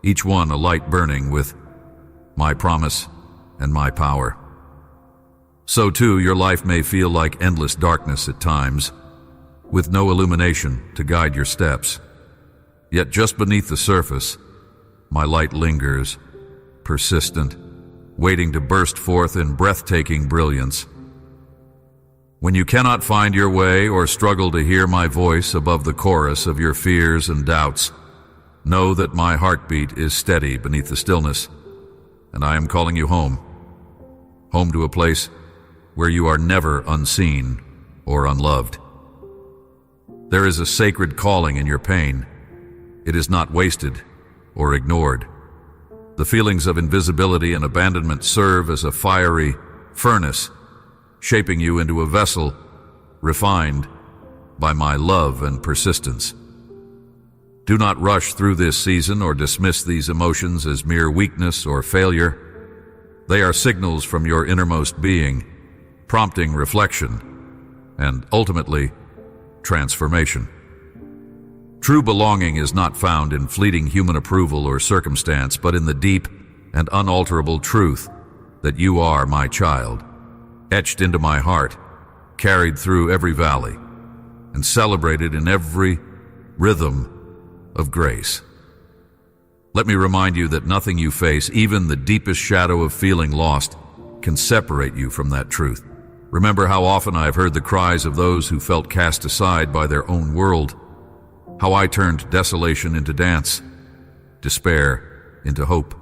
each one a light burning with my promise and my power. So too, your life may feel like endless darkness at times, with no illumination to guide your steps. Yet just beneath the surface, my light lingers, persistent, waiting to burst forth in breathtaking brilliance. When you cannot find your way or struggle to hear my voice above the chorus of your fears and doubts, know that my heartbeat is steady beneath the stillness, and I am calling you home. Home to a place where you are never unseen or unloved. There is a sacred calling in your pain. It is not wasted or ignored. The feelings of invisibility and abandonment serve as a fiery furnace, shaping you into a vessel refined by my love and persistence. Do not rush through this season or dismiss these emotions as mere weakness or failure. They are signals from your innermost being, prompting reflection and, ultimately, transformation. True belonging is not found in fleeting human approval or circumstance, but in the deep and unalterable truth that you are my child, etched into my heart, carried through every valley, and celebrated in every rhythm of grace. Let me remind you that nothing you face, even the deepest shadow of feeling lost, can separate you from that truth. Remember how often I have heard the cries of those who felt cast aside by their own world, how I turned desolation into dance, despair into hope.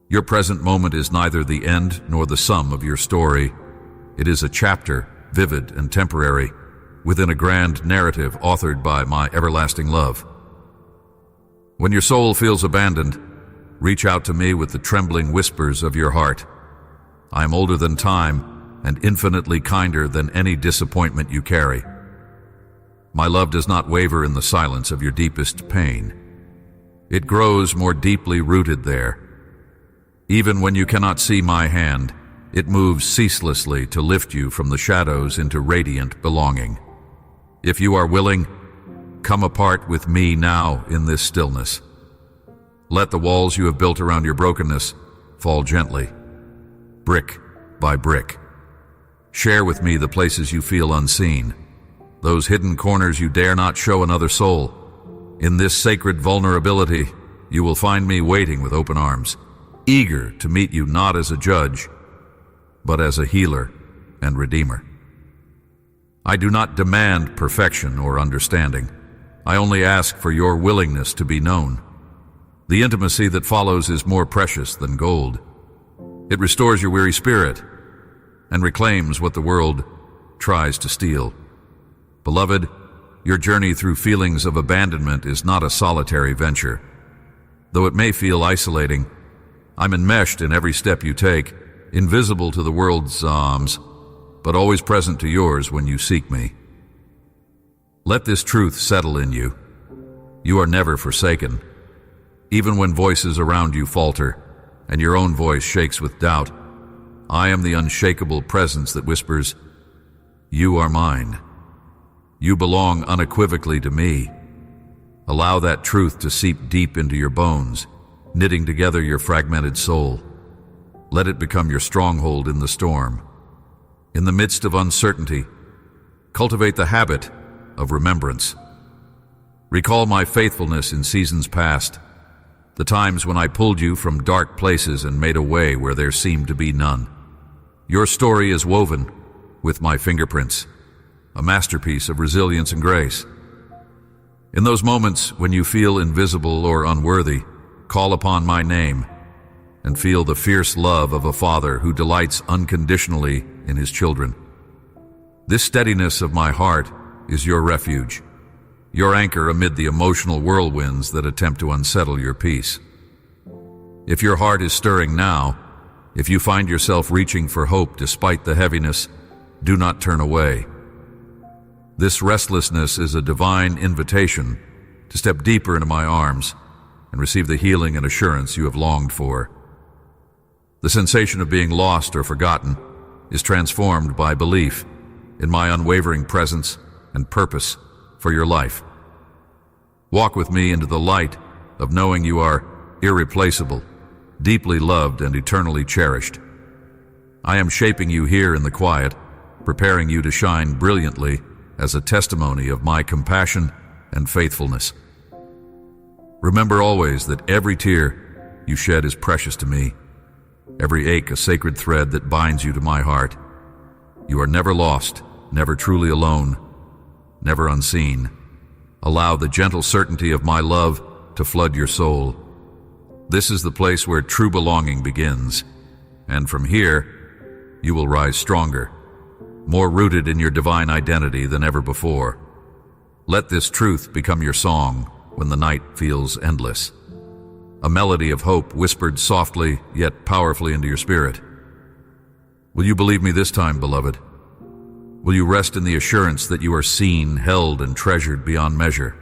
Your present moment is neither the end nor the sum of your story. It is a chapter, vivid and temporary, within a grand narrative authored by my everlasting love. When your soul feels abandoned, reach out to me with the trembling whispers of your heart. I am older than time and infinitely kinder than any disappointment you carry. My love does not waver in the silence of your deepest pain. It grows more deeply rooted there. Even when you cannot see my hand, it moves ceaselessly to lift you from the shadows into radiant belonging. If you are willing, come apart with me now in this stillness. Let the walls you have built around your brokenness fall gently, brick by brick. Share with me the places you feel unseen, those hidden corners you dare not show another soul. In this sacred vulnerability, you will find me waiting with open arms, eager to meet you not as a judge, but as a healer and redeemer. I do not demand perfection or understanding. I only ask for your willingness to be known. The intimacy that follows is more precious than gold. It restores your weary spirit and reclaims what the world tries to steal. Beloved, your journey through feelings of abandonment is not a solitary venture. Though it may feel isolating, I'm enmeshed in every step you take, invisible to the world's arms, but always present to yours when you seek me. Let this truth settle in you. You are never forsaken. Even when voices around you falter and your own voice shakes with doubt, I am the unshakable presence that whispers, "You are mine. You belong unequivocally to me." Allow that truth to seep deep into your bones, knitting together your fragmented soul. Let it become your stronghold in the storm. In the midst of uncertainty, cultivate the habit of remembrance. Recall my faithfulness in seasons past, the times when I pulled you from dark places and made a way where there seemed to be none. Your story is woven with my fingerprints, a masterpiece of resilience and grace. In those moments when you feel invisible or unworthy, call upon my name and feel the fierce love of a father who delights unconditionally in his children. This steadiness of my heart is your refuge, your anchor amid the emotional whirlwinds that attempt to unsettle your peace. If your heart is stirring now, if you find yourself reaching for hope despite the heaviness, do not turn away. This restlessness is a divine invitation to step deeper into my arms and receive the healing and assurance you have longed for. The sensation of being lost or forgotten is transformed by belief in my unwavering presence and purpose for your life. Walk with me into the light of knowing you are irreplaceable, deeply loved and eternally cherished. I am shaping you here in the quiet, preparing you to shine brilliantly as a testimony of my compassion and faithfulness. Remember always that every tear you shed is precious to me, every ache a sacred thread that binds you to my heart. You are never lost, never truly alone, never unseen. Allow the gentle certainty of my love to flood your soul. This is the place where true belonging begins, and from here, you will rise stronger, more rooted in your divine identity than ever before. Let this truth become your song when the night feels endless, a melody of hope whispered softly yet powerfully into your spirit. Will you believe me this time, beloved? Will you rest in the assurance that you are seen, held, and treasured beyond measure?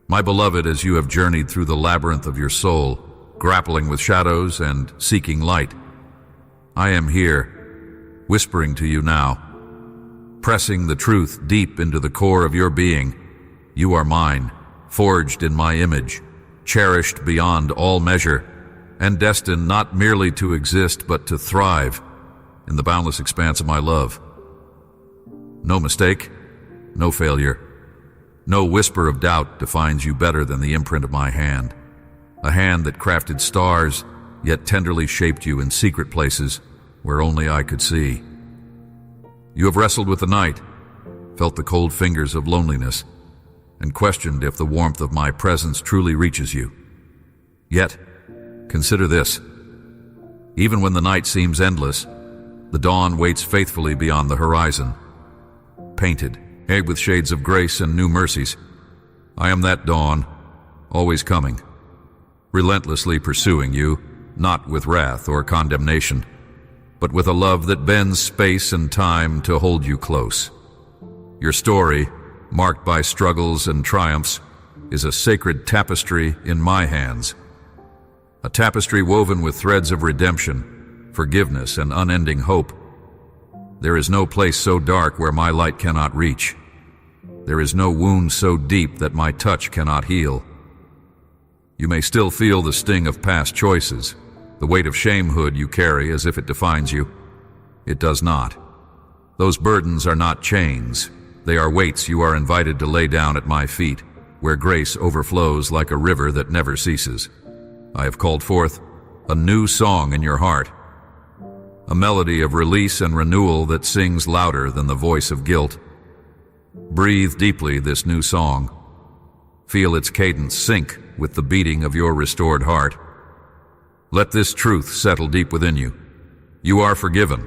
My beloved, as you have journeyed through the labyrinth of your soul, grappling with shadows and seeking light, I am here, whispering to you now, pressing the truth deep into the core of your being. You are mine, forged in my image, cherished beyond all measure, and destined not merely to exist but to thrive in the boundless expanse of my love. No mistake, no failure, no whisper of doubt defines you better than the imprint of my hand, a hand that crafted stars yet tenderly shaped you in secret places where only I could see. You have wrestled with the night, felt the cold fingers of loneliness, and questioned if the warmth of my presence truly reaches you. Yet, consider this. Even when the night seems endless, the dawn waits faithfully beyond the horizon. Painted, with shades of grace and new mercies, I am that dawn, always coming, relentlessly pursuing you, not with wrath or condemnation, but with a love that bends space and time to hold you close. Your story, marked by struggles and triumphs, is a sacred tapestry in my hands, a tapestry woven with threads of redemption, forgiveness, and unending hope. There is no place so dark where my light cannot reach. There is no wound so deep that my touch cannot heal. You may still feel the sting of past choices, the weight of shamehood you carry as if it defines you. It does not. Those burdens are not chains. They are weights you are invited to lay down at my feet, where grace overflows like a river that never ceases. I have called forth a new song in your heart, a melody of release and renewal that sings louder than the voice of guilt. Breathe deeply this new song. Feel its cadence sync with the beating of your restored heart. Let this truth settle deep within you. You are forgiven,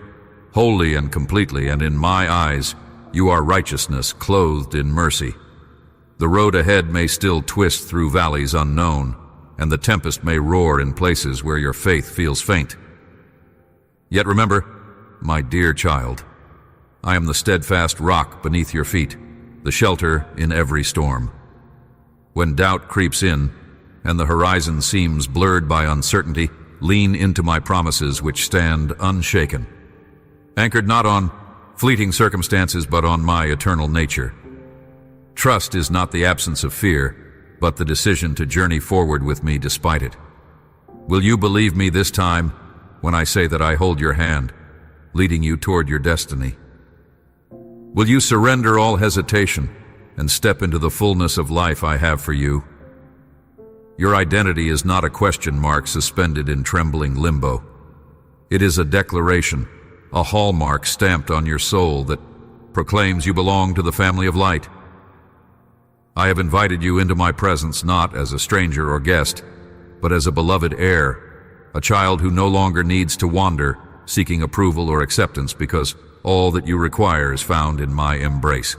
wholly and completely, and in my eyes, you are righteousness clothed in mercy. The road ahead may still twist through valleys unknown, and the tempest may roar in places where your faith feels faint. Yet remember, my dear child, I am the steadfast rock beneath your feet, the shelter in every storm. When doubt creeps in, and the horizon seems blurred by uncertainty, lean into my promises which stand unshaken, anchored not on fleeting circumstances but on my eternal nature. Trust is not the absence of fear, but the decision to journey forward with me despite it. Will you believe me this time when I say that I hold your hand, leading you toward your destiny? Will you surrender all hesitation and step into the fullness of life I have for you? Your identity is not a question mark suspended in trembling limbo. It is a declaration, a hallmark stamped on your soul that proclaims you belong to the family of light. I have invited you into my presence not as a stranger or guest, but as a beloved heir, a child who no longer needs to wander, seeking approval or acceptance, because all that you require is found in my embrace.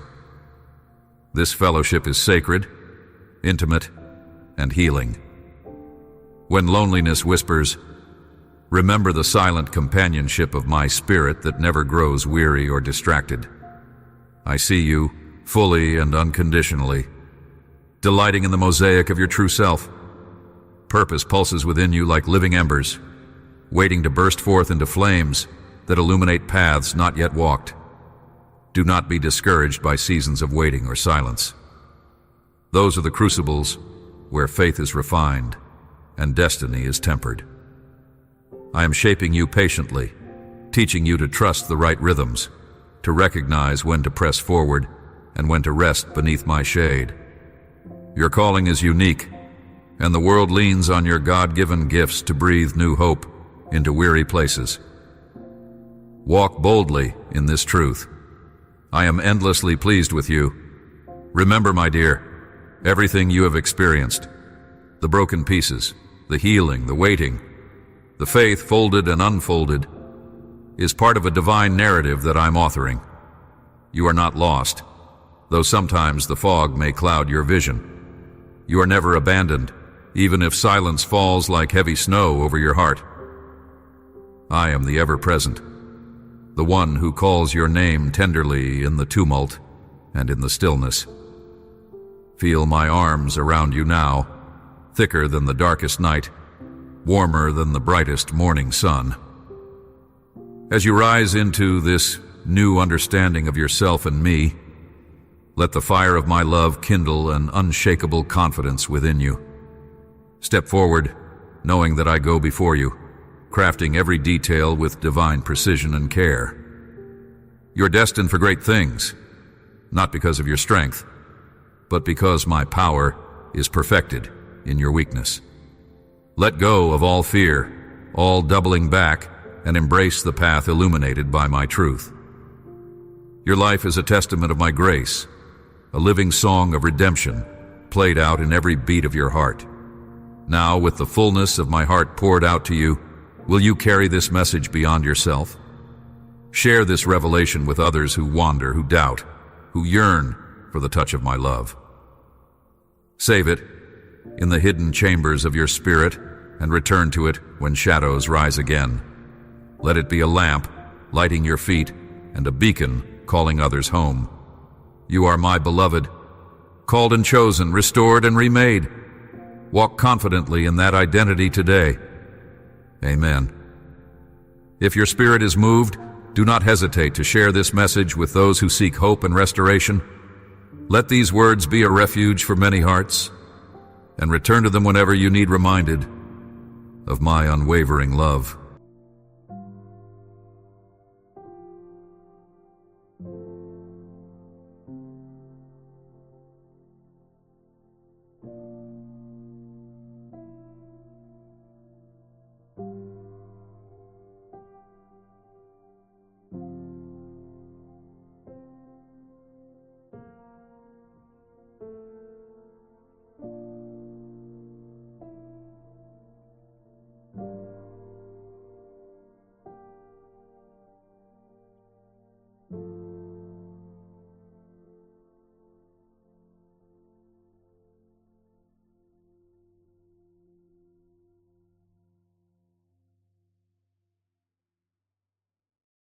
This fellowship is sacred, intimate, and healing. When loneliness whispers, remember the silent companionship of my spirit that never grows weary or distracted. I see you, fully and unconditionally, delighting in the mosaic of your true self. Purpose pulses within you like living embers, waiting to burst forth into flames that illuminate paths not yet walked. Do not be discouraged by seasons of waiting or silence. Those are the crucibles where faith is refined and destiny is tempered. I am shaping you patiently, teaching you to trust the right rhythms, to recognize when to press forward and when to rest beneath my shade. Your calling is unique, and the world leans on your God-given gifts to breathe new hope into weary places. Walk boldly in this truth. I am endlessly pleased with you. Remember, my dear, everything you have experienced, the broken pieces, the healing, the waiting, the faith folded and unfolded, is part of a divine narrative that I'm authoring. You are not lost, though sometimes the fog may cloud your vision. You are never abandoned, even if silence falls like heavy snow over your heart. I am the ever-present, the one who calls your name tenderly in the tumult and in the stillness. Feel my arms around you now, thicker than the darkest night, warmer than the brightest morning sun. As you rise into this new understanding of yourself and me, let the fire of my love kindle an unshakable confidence within you. Step forward, knowing that I go before you, crafting every detail with divine precision and care. You're destined for great things, not because of your strength, but because my power is perfected in your weakness. Let go of all fear, all doubling back, and embrace the path illuminated by my truth. Your life is a testament of my grace, a living song of redemption played out in every beat of your heart. Now, with the fullness of my heart poured out to you, will you carry this message beyond yourself? Share this revelation with others who wander, who doubt, who yearn for the touch of my love. Save it in the hidden chambers of your spirit and return to it when shadows rise again. Let it be a lamp lighting your feet and a beacon calling others home. You are my beloved, called and chosen, restored and remade. Walk confidently in that identity today. Amen. If your spirit is moved, do not hesitate to share this message with those who seek hope and restoration. Let these words be a refuge for many hearts, and return to them whenever you need reminded of my unwavering love.